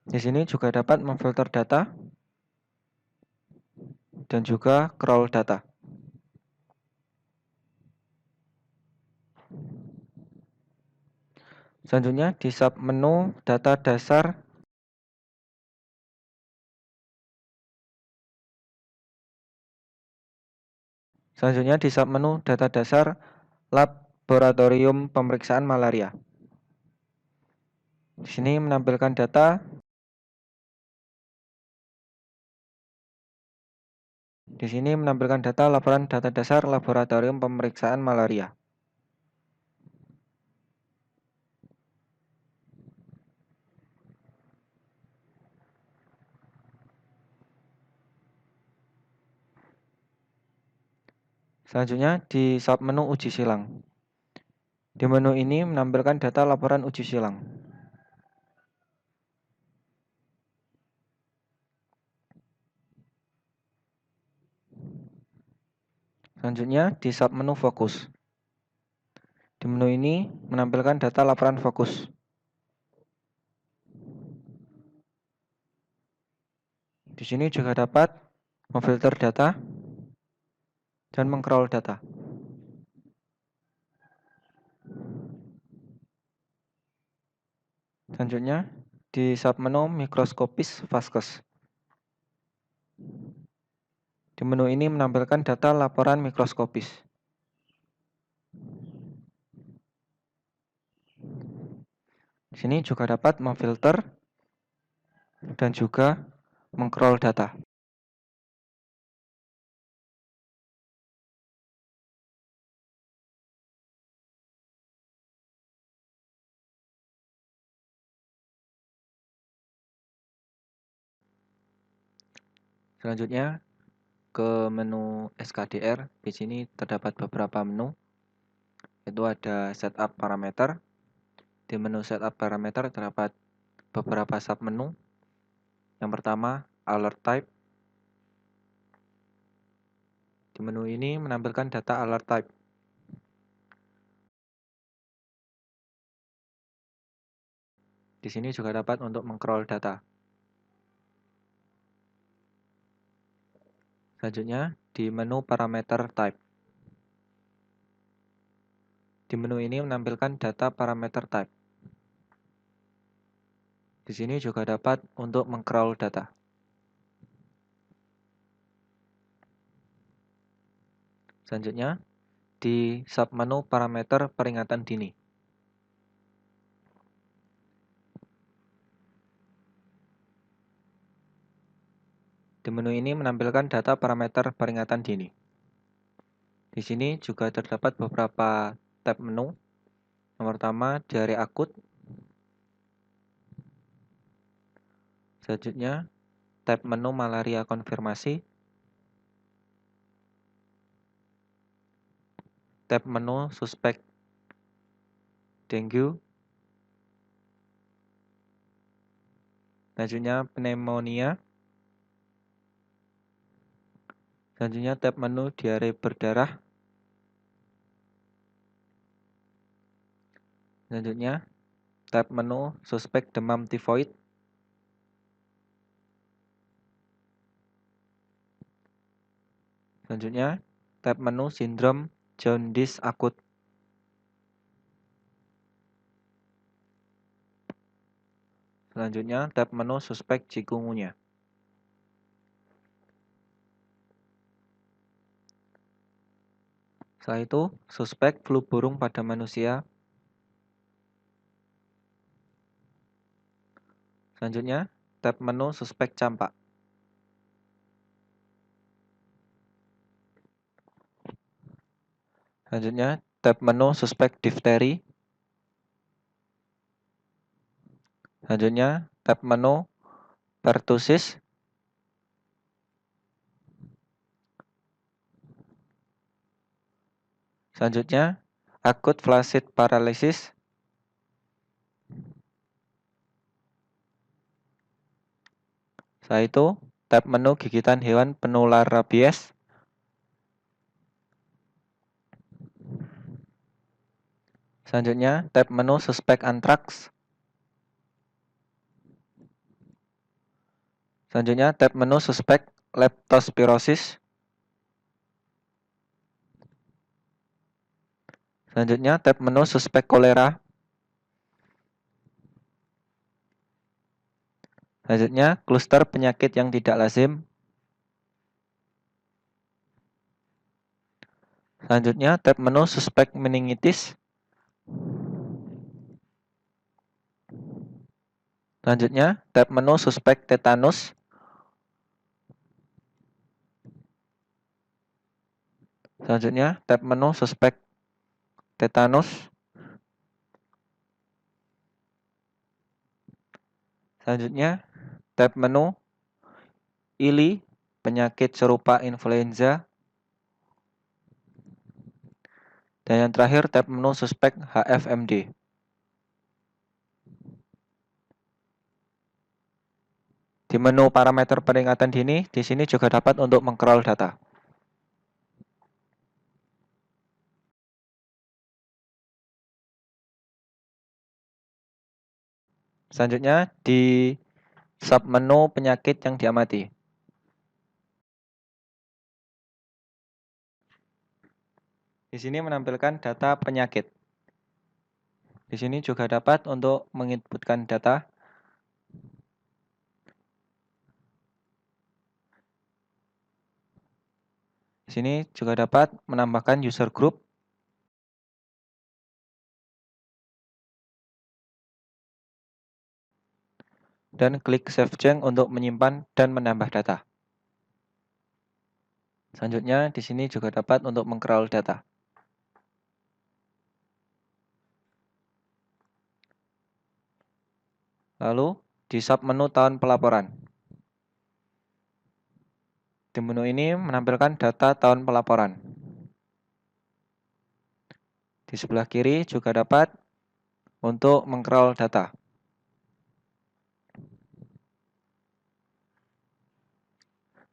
Di sini juga dapat memfilter data dan juga crawl data. Selanjutnya di submenu data dasar laboratorium pemeriksaan malaria. Di sini menampilkan data laporan data dasar laboratorium pemeriksaan malaria. Selanjutnya di submenu uji silang. Di menu ini menampilkan data laporan uji silang. Selanjutnya di submenu fokus. Di menu ini menampilkan data laporan fokus. Di sini juga dapat memfilter data dan mengcrawl data. Selanjutnya di submenu mikroskopis vaskes. Di menu ini menampilkan data laporan mikroskopis. Di sini juga dapat memfilter dan juga mengcrawl data. Selanjutnya ke menu SKDR. Di sini terdapat beberapa menu, yaitu ada setup parameter. Di menu setup parameter terdapat beberapa submenu. Yang pertama, alert type. Di menu ini menampilkan data alert type. Di sini juga dapat untuk mengcrawl data. Selanjutnya, di menu parameter type. Di menu ini menampilkan data parameter type. Di sini juga dapat untuk mengcrawl data. Selanjutnya, di submenu parameter peringatan dini. Di menu ini menampilkan data parameter peringatan dini. Di sini juga terdapat beberapa tab menu. Yang pertama, diare akut. Selanjutnya, tab menu malaria konfirmasi. Tab menu suspek dengue. Selanjutnya, pneumonia. Selanjutnya, tab menu diare berdarah. Selanjutnya, tab menu suspek demam tifoid. Selanjutnya, tab menu sindrom jaundice akut. Selanjutnya, tab menu suspek chikungunya. Setelah itu, suspek flu burung pada manusia. Selanjutnya, tab menu suspek campak. Selanjutnya, tab menu suspek difteri. Selanjutnya, tab menu pertussis. Selanjutnya, akut flaccid paralysis. Setelah itu, tab menu gigitan hewan penular rabies. Selanjutnya, tab menu suspek antraks. Selanjutnya, tab menu suspek leptospirosis. Selanjutnya, tab menu suspek kolera. Selanjutnya, kluster penyakit yang tidak lazim. Selanjutnya, tab menu suspek meningitis. Selanjutnya, tab menu suspek tetanus. Selanjutnya, tab menu suspek tetanus. Selanjutnya, tab menu ILI, penyakit serupa influenza. Dan yang terakhir, tab menu suspek HFMD. Di menu parameter peringatan dini, di sini juga dapat untuk mengcrawl data. Selanjutnya, di submenu penyakit yang diamati. Di sini menampilkan data penyakit. Di sini juga dapat untuk menginputkan data. Di sini juga dapat menambahkan user group. Dan klik Save Change untuk menyimpan dan menambah data. Selanjutnya, di sini juga dapat untuk mengcrawl data. Lalu, di submenu tahun pelaporan. Di menu ini menampilkan data tahun pelaporan. Di sebelah kiri juga dapat untuk mengcrawl data.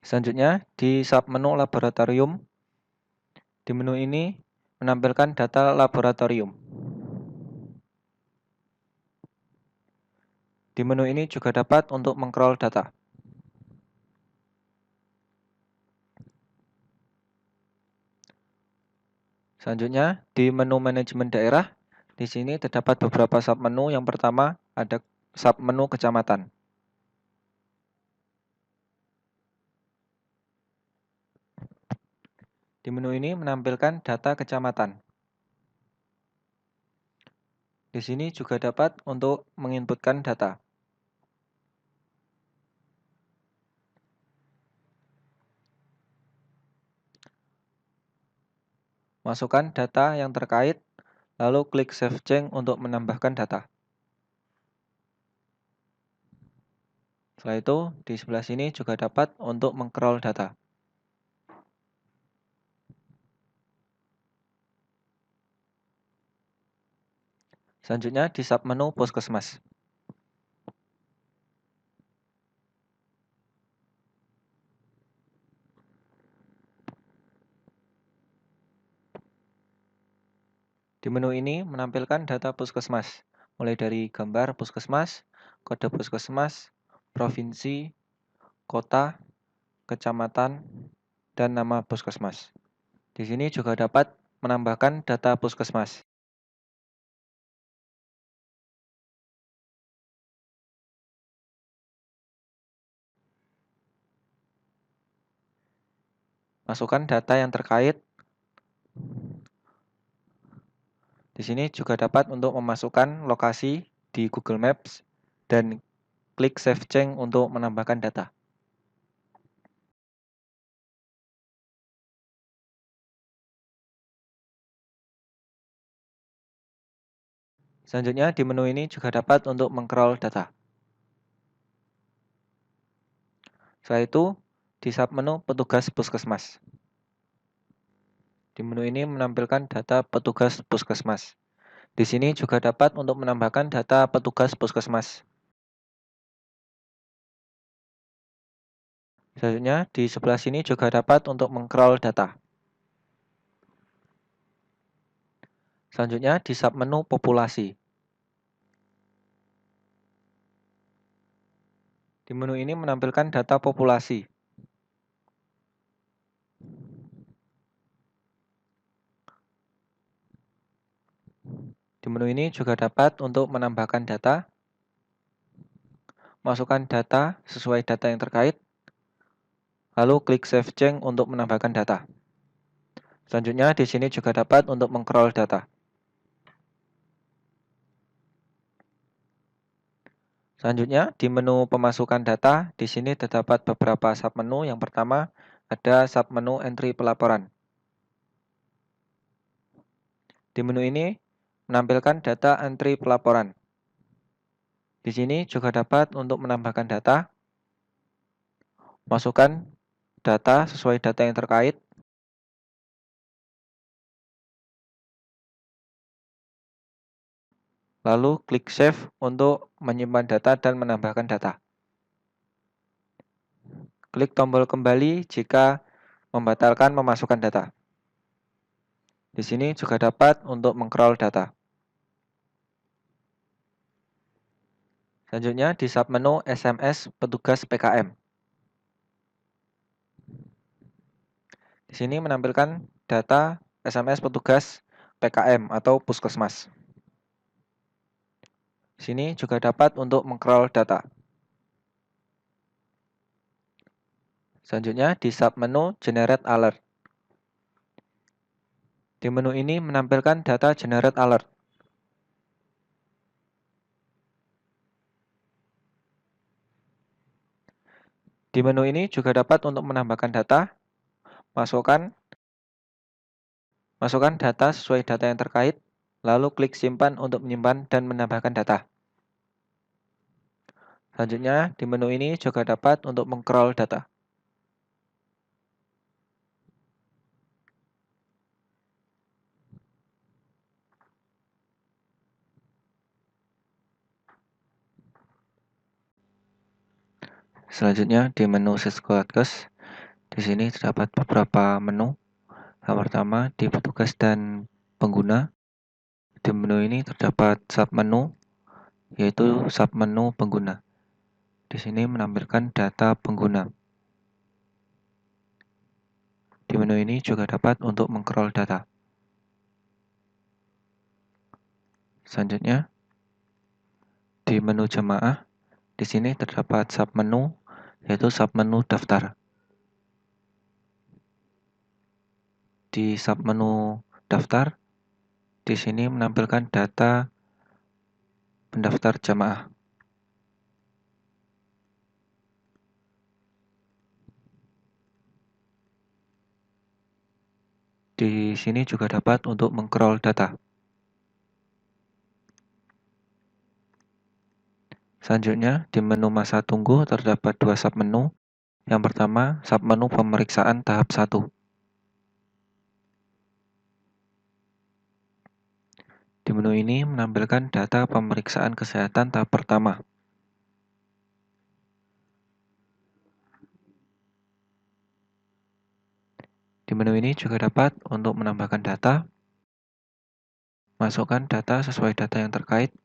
Selanjutnya, di submenu laboratorium. Di menu ini menampilkan data laboratorium. Di menu ini juga dapat untuk mengcrawl data. Selanjutnya, di menu manajemen daerah, di sini terdapat beberapa submenu. Yang pertama, ada submenu kecamatan. Di menu ini menampilkan data kecamatan. Di sini juga dapat untuk menginputkan data. Masukkan data yang terkait, lalu klik Save Change untuk menambahkan data. Setelah itu, di sebelah sini juga dapat untuk mengcrawl data. Selanjutnya, di submenu Puskesmas. Di menu ini menampilkan data puskesmas, mulai dari gambar puskesmas, kode puskesmas, provinsi, kota, kecamatan, dan nama puskesmas. Di sini juga dapat menambahkan data puskesmas. Masukkan data yang terkait. Di sini juga dapat untuk memasukkan lokasi di Google Maps dan klik Save Change untuk menambahkan data. Selanjutnya, di menu ini juga dapat untuk mengcrawl data. Setelah itu, di submenu petugas puskesmas. Di menu ini menampilkan data petugas puskesmas. Di sini juga dapat untuk menambahkan data petugas puskesmas. Selanjutnya, di sebelah sini juga dapat untuk meng-crawl data. Selanjutnya, di submenu populasi. Di menu ini menampilkan data populasi. Di menu ini juga dapat untuk menambahkan data, masukkan data sesuai data yang terkait, lalu klik Save Change untuk menambahkan data. Selanjutnya, di sini juga dapat untuk meng-crawl data. Selanjutnya, di menu pemasukan data, di sini terdapat beberapa submenu. Yang pertama, ada submenu entry pelaporan. Di menu ini, menampilkan data entry pelaporan. Di sini juga dapat untuk menambahkan data, masukkan data sesuai data yang terkait, lalu klik Save untuk menyimpan data dan menambahkan data. Klik tombol kembali jika membatalkan memasukkan data. Di sini juga dapat untuk meng-crawl data. Selanjutnya di submenu SMS petugas PKM. Di sini menampilkan data SMS petugas PKM atau puskesmas. Di sini juga dapat untuk meng-crawl data. Selanjutnya di submenu Generate Alert. Di menu ini menampilkan data Generate Alert. Di menu ini juga dapat untuk menambahkan data, masukkan data sesuai data yang terkait, lalu klik simpan untuk menyimpan dan menambahkan data. Selanjutnya, di menu ini juga dapat untuk meng-crawl data. Selanjutnya, di menu Syscolatkes, di sini terdapat beberapa menu. Yang pertama, di petugas dan pengguna. Di menu ini terdapat submenu, yaitu submenu pengguna. Di sini menampilkan data pengguna. Di menu ini juga dapat untuk meng-crawl data. Selanjutnya, di menu jemaah, di sini terdapat submenu, yaitu submenu daftar. Di submenu daftar, di sini menampilkan data pendaftar jemaah. Di sini juga dapat untuk meng-crawl data. Selanjutnya, di menu masa tunggu terdapat dua submenu. Yang pertama, submenu pemeriksaan tahap 1. Di menu ini menampilkan data pemeriksaan kesehatan tahap pertama. Di menu ini juga dapat untuk menambahkan data, masukkan data sesuai data yang terkait,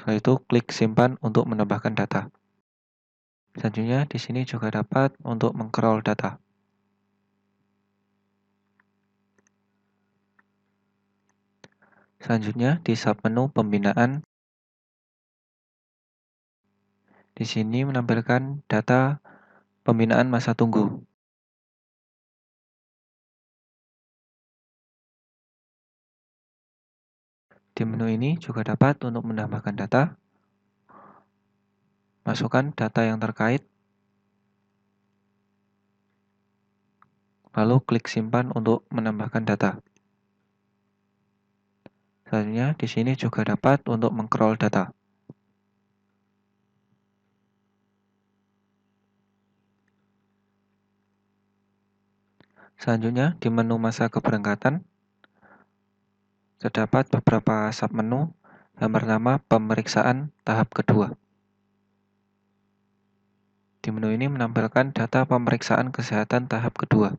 setelah itu klik simpan untuk menambahkan data. Selanjutnya di sini juga dapat untuk meng-crawl data. Selanjutnya di submenu pembinaan, di sini menampilkan data pembinaan masa tunggu. Di menu ini juga dapat untuk menambahkan data, masukkan data yang terkait, lalu klik simpan untuk menambahkan data. Selanjutnya di sini juga dapat untuk meng-crawl data. Selanjutnya, di menu masa keberangkatan, terdapat beberapa submenu. Yang pertama, pemeriksaan tahap kedua. Di menu ini menampilkan data pemeriksaan kesehatan tahap kedua.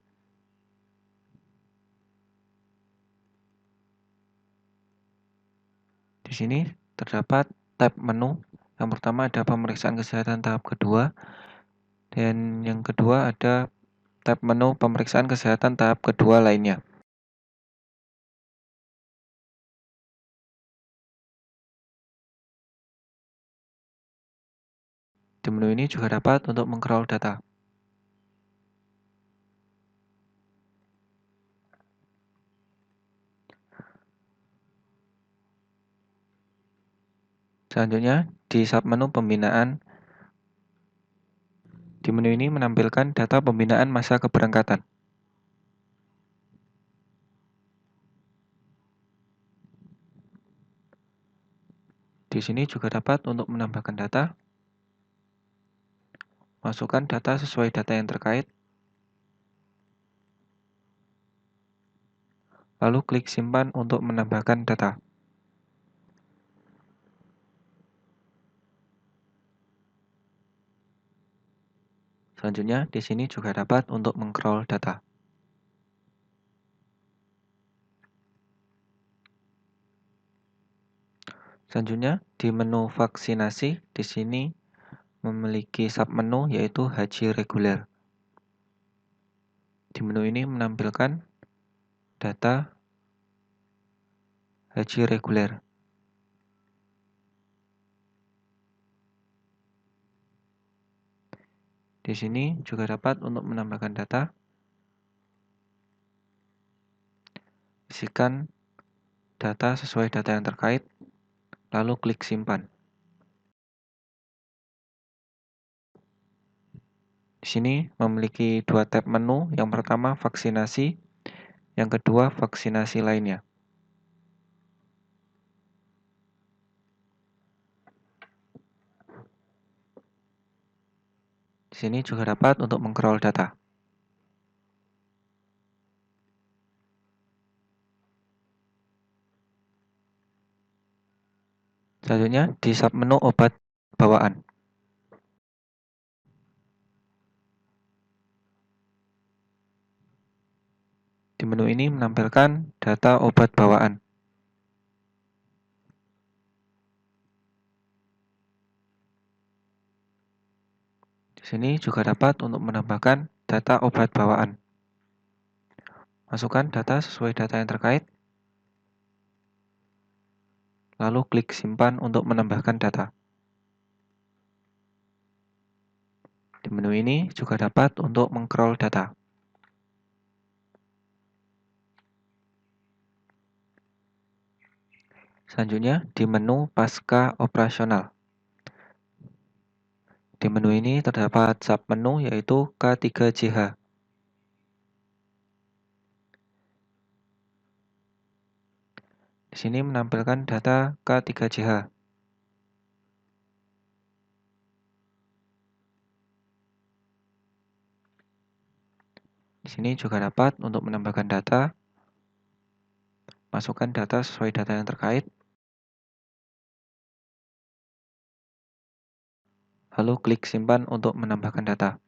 Di sini terdapat tab menu. Yang pertama ada pemeriksaan kesehatan tahap kedua, dan yang kedua ada tab menu pemeriksaan kesehatan tahap kedua lainnya. Di menu ini juga dapat untuk mengcrawl data. Selanjutnya, di submenu pembinaan, di menu ini menampilkan data pembinaan masa keberangkatan. Di sini juga dapat untuk menambahkan data, masukkan data sesuai data yang terkait, lalu klik simpan untuk menambahkan data. Selanjutnya, di sini juga dapat untuk mengcrawl data. Selanjutnya, di menu vaksinasi, di sini memiliki submenu yaitu haji reguler. Di menu ini menampilkan data haji reguler. Di sini juga dapat untuk menambahkan data, isikan data sesuai data yang terkait, lalu klik simpan. Di sini memiliki dua tab menu, yang pertama vaksinasi, yang kedua vaksinasi lainnya. Di sini juga dapat untuk mengcrawl data. Selanjutnya di submenu obat bawaan. Di menu ini menampilkan data obat bawaan. Di sini juga dapat untuk menambahkan data obat bawaan. Masukkan data sesuai data yang terkait, lalu klik simpan untuk menambahkan data. Di menu ini juga dapat untuk mengcrawl data. Selanjutnya di menu pasca operasional. Di menu ini terdapat submenu yaitu K3JH. Di sini menampilkan data K3JH. Di sini juga dapat untuk menambahkan data, masukkan data sesuai data yang terkait, lalu klik simpan untuk menambahkan data.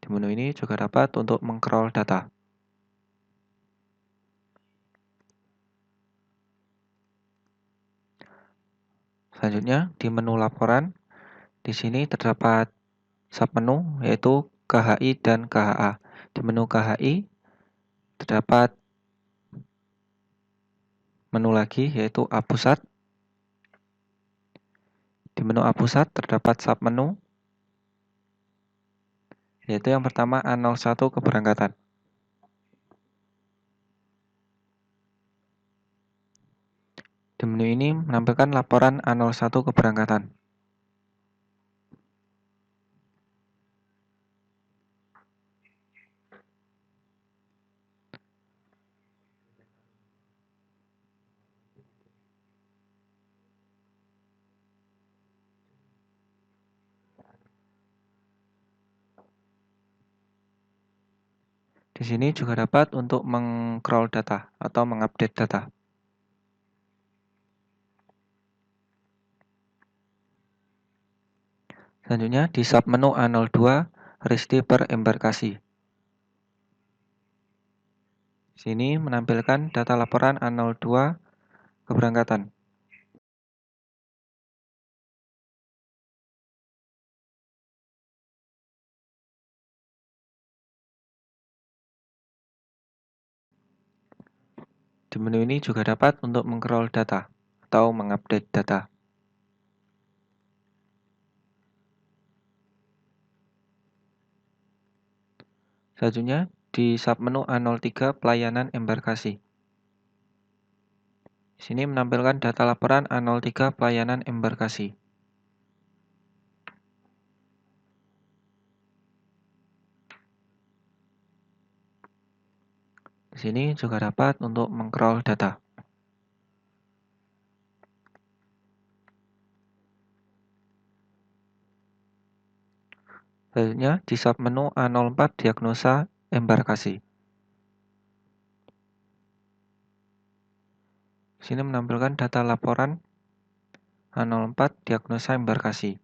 Di menu ini juga dapat untuk mengcrawl data. Selanjutnya di menu laporan, di sini terdapat submenu yaitu KHI dan KHA. Di menu KHI terdapat menu lagi yaitu A pusat. Di menu A pusat terdapat submenu yaitu yang pertama A01 keberangkatan. Di menu ini menampilkan laporan A01 keberangkatan. Di sini juga dapat untuk meng-crawl data atau mengupdate data. Selanjutnya di submenu A02 Risti per embarkasi. Sini menampilkan data laporan A02 keberangkatan. Di menu ini juga dapat untuk meng-crawl data atau mengupdate data. Selanjutnya di submenu A03 pelayanan embarkasi. Di sini menampilkan data laporan A03 pelayanan embarkasi. Di sini juga dapat untuk meng-crawl data. Selanjutnya di submenu A04 diagnosa embarkasi. Di sini menampilkan data laporan A04 diagnosa embarkasi.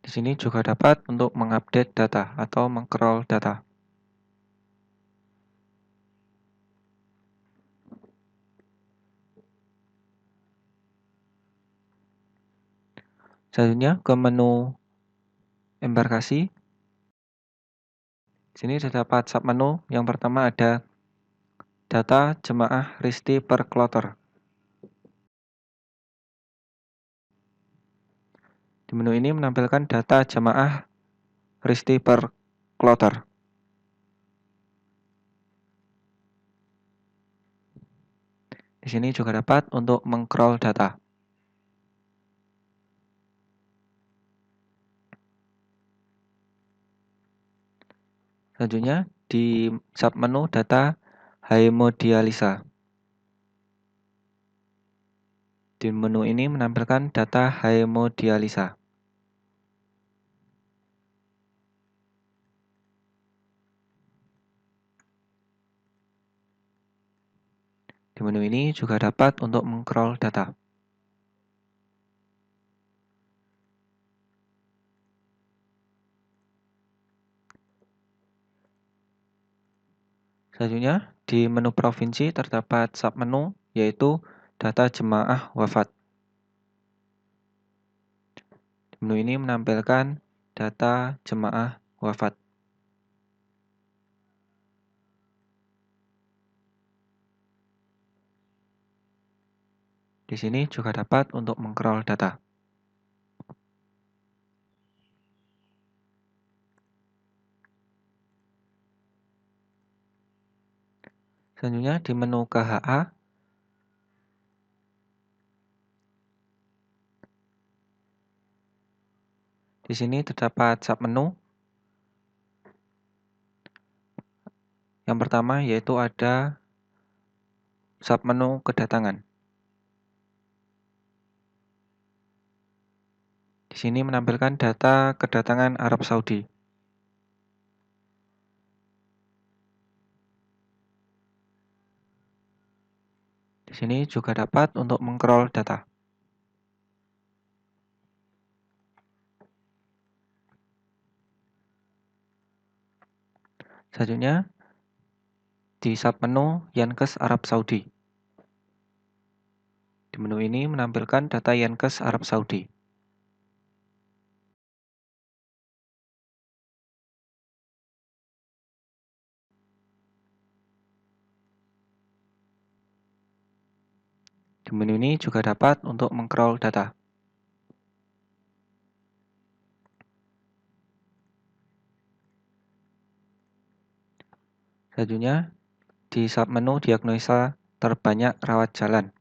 Di sini juga dapat untuk mengupdate data atau meng-crawl data. Selanjutnya ke menu embarkasi. Di sini terdapat submenu. Yang pertama ada data jemaah Risti per kloter. Di menu ini menampilkan data jemaah Risti per kloter. Di sini juga dapat untuk meng-crawl data. Selanjutnya di submenu data hemodialisa. Di menu ini menampilkan data hemodialisa. Di menu ini juga dapat untuk meng-crawl data. Selanjutnya, di menu provinsi terdapat submenu yaitu data jemaah wafat. Di menu ini menampilkan data jemaah wafat. Di sini juga dapat untuk meng-crawl data. Selanjutnya di menu KHA, di sini terdapat submenu. Yang pertama yaitu ada submenu kedatangan. Di sini menampilkan data kedatangan Arab Saudi. Di sini juga dapat untuk meng-crawl data. Selanjutnya, di submenu Yankes Arab Saudi. Di menu ini menampilkan data Yankes Arab Saudi. Di menu ini juga dapat untuk meng-crawl data. Selanjutnya, di submenu diagnosa terbanyak rawat jalan.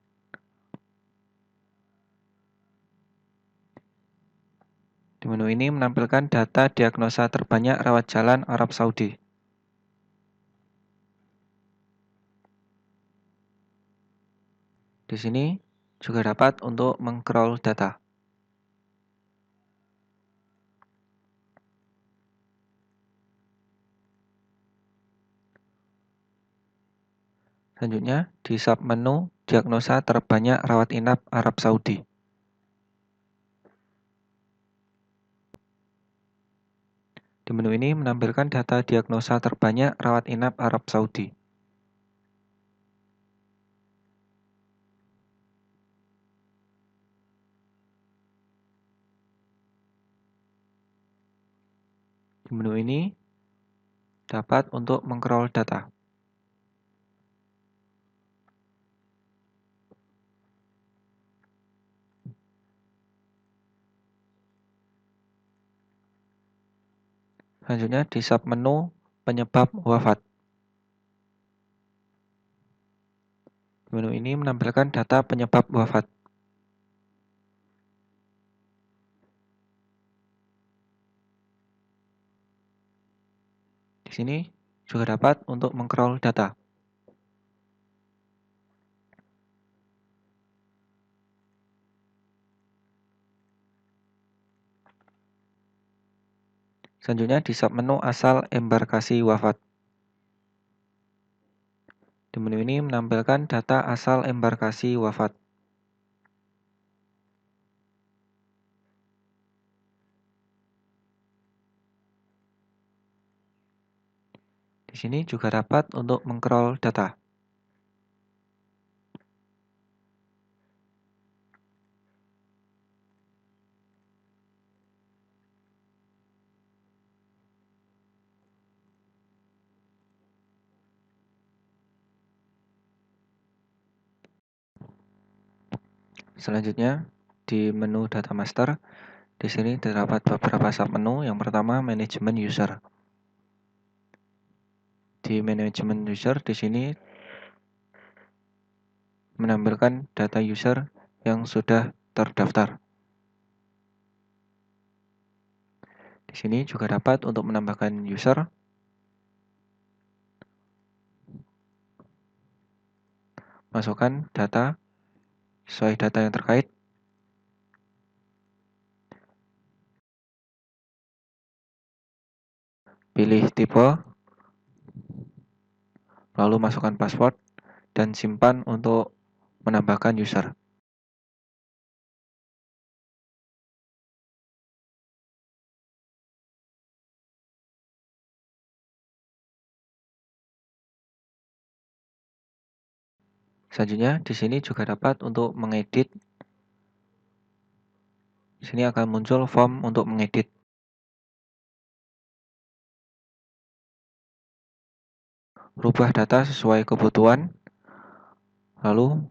Di menu ini menampilkan data diagnosa terbanyak rawat jalan Arab Saudi. Di sini juga dapat untuk meng-crawl data. Selanjutnya, di submenu diagnosa terbanyak rawat inap Arab Saudi. Di menu ini menampilkan data diagnosa terbanyak rawat inap Arab Saudi. Di menu ini dapat untuk meng-crawl data. Selanjutnya di submenu penyebab wafat. Menu ini menampilkan data penyebab wafat. Di sini juga dapat untuk meng-crawl data. Selanjutnya di submenu asal embarkasi wafat. Di menu ini menampilkan data asal embarkasi wafat. Di sini juga dapat untuk meng-crawl data. Selanjutnya, di menu Data Master, di sini terdapat beberapa submenu. Yang pertama, manajemen user. Di manajemen user, di sini menampilkan data user yang sudah terdaftar. Di sini juga dapat untuk menambahkan user, masukkan data sesuai data yang terkait, pilih tipe, lalu masukkan password, dan simpan untuk menambahkan user. Selanjutnya, di sini juga dapat untuk mengedit. Di sini akan muncul form untuk mengedit. Rubah data sesuai kebutuhan, lalu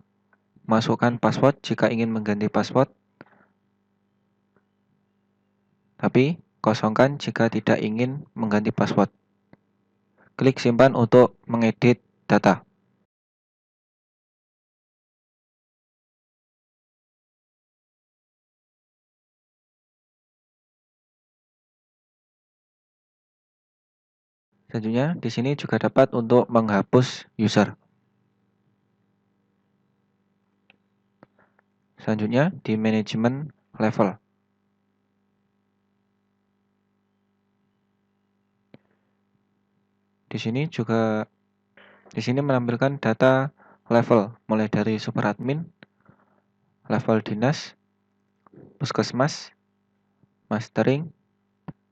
masukkan password jika ingin mengganti password, tapi kosongkan jika tidak ingin mengganti password. Klik simpan untuk mengedit data. Selanjutnya, di sini juga dapat untuk menghapus user. Selanjutnya, di manajemen level. Di sini menampilkan data level mulai dari superadmin, level dinas, puskesmas, mastering,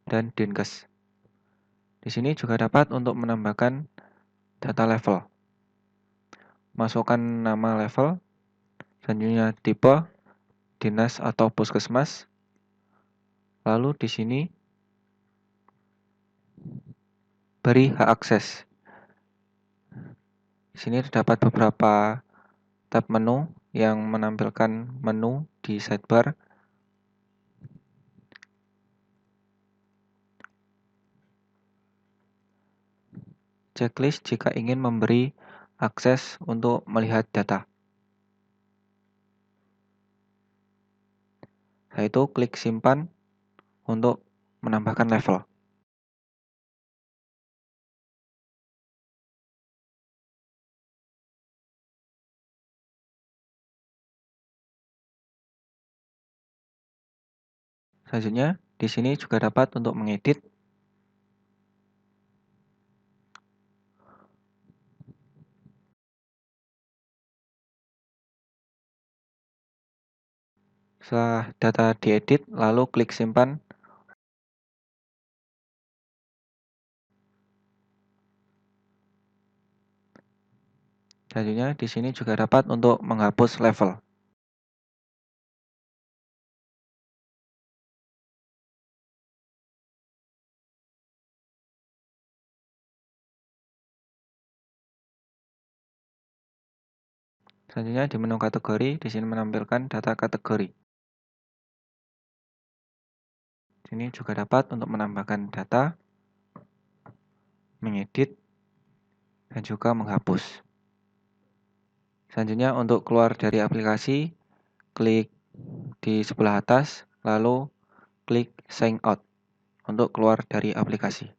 dan dinkes. Di sini juga dapat untuk menambahkan data level. Masukkan nama level, selanjutnya tipe, dinas atau puskesmas. Lalu di sini beri hak akses. Di sini terdapat beberapa tab menu yang menampilkan menu di sidebar. Checklist jika ingin memberi akses untuk melihat data. Setelah itu klik simpan untuk menambahkan level. Selanjutnya, di sini juga dapat untuk mengedit. Setelah data diedit, lalu klik simpan. Selanjutnya, di sini juga dapat untuk menghapus level. Selanjutnya, di menu kategori, di sini menampilkan data kategori. Sini juga dapat untuk menambahkan data, mengedit, dan juga menghapus. Selanjutnya, untuk keluar dari aplikasi, klik di sebelah atas, lalu klik sign out untuk keluar dari aplikasi.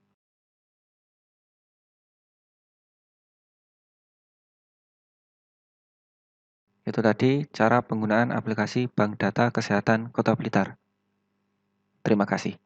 Itu tadi cara penggunaan aplikasi Bank Data Kesehatan Kota Blitar. Terima kasih.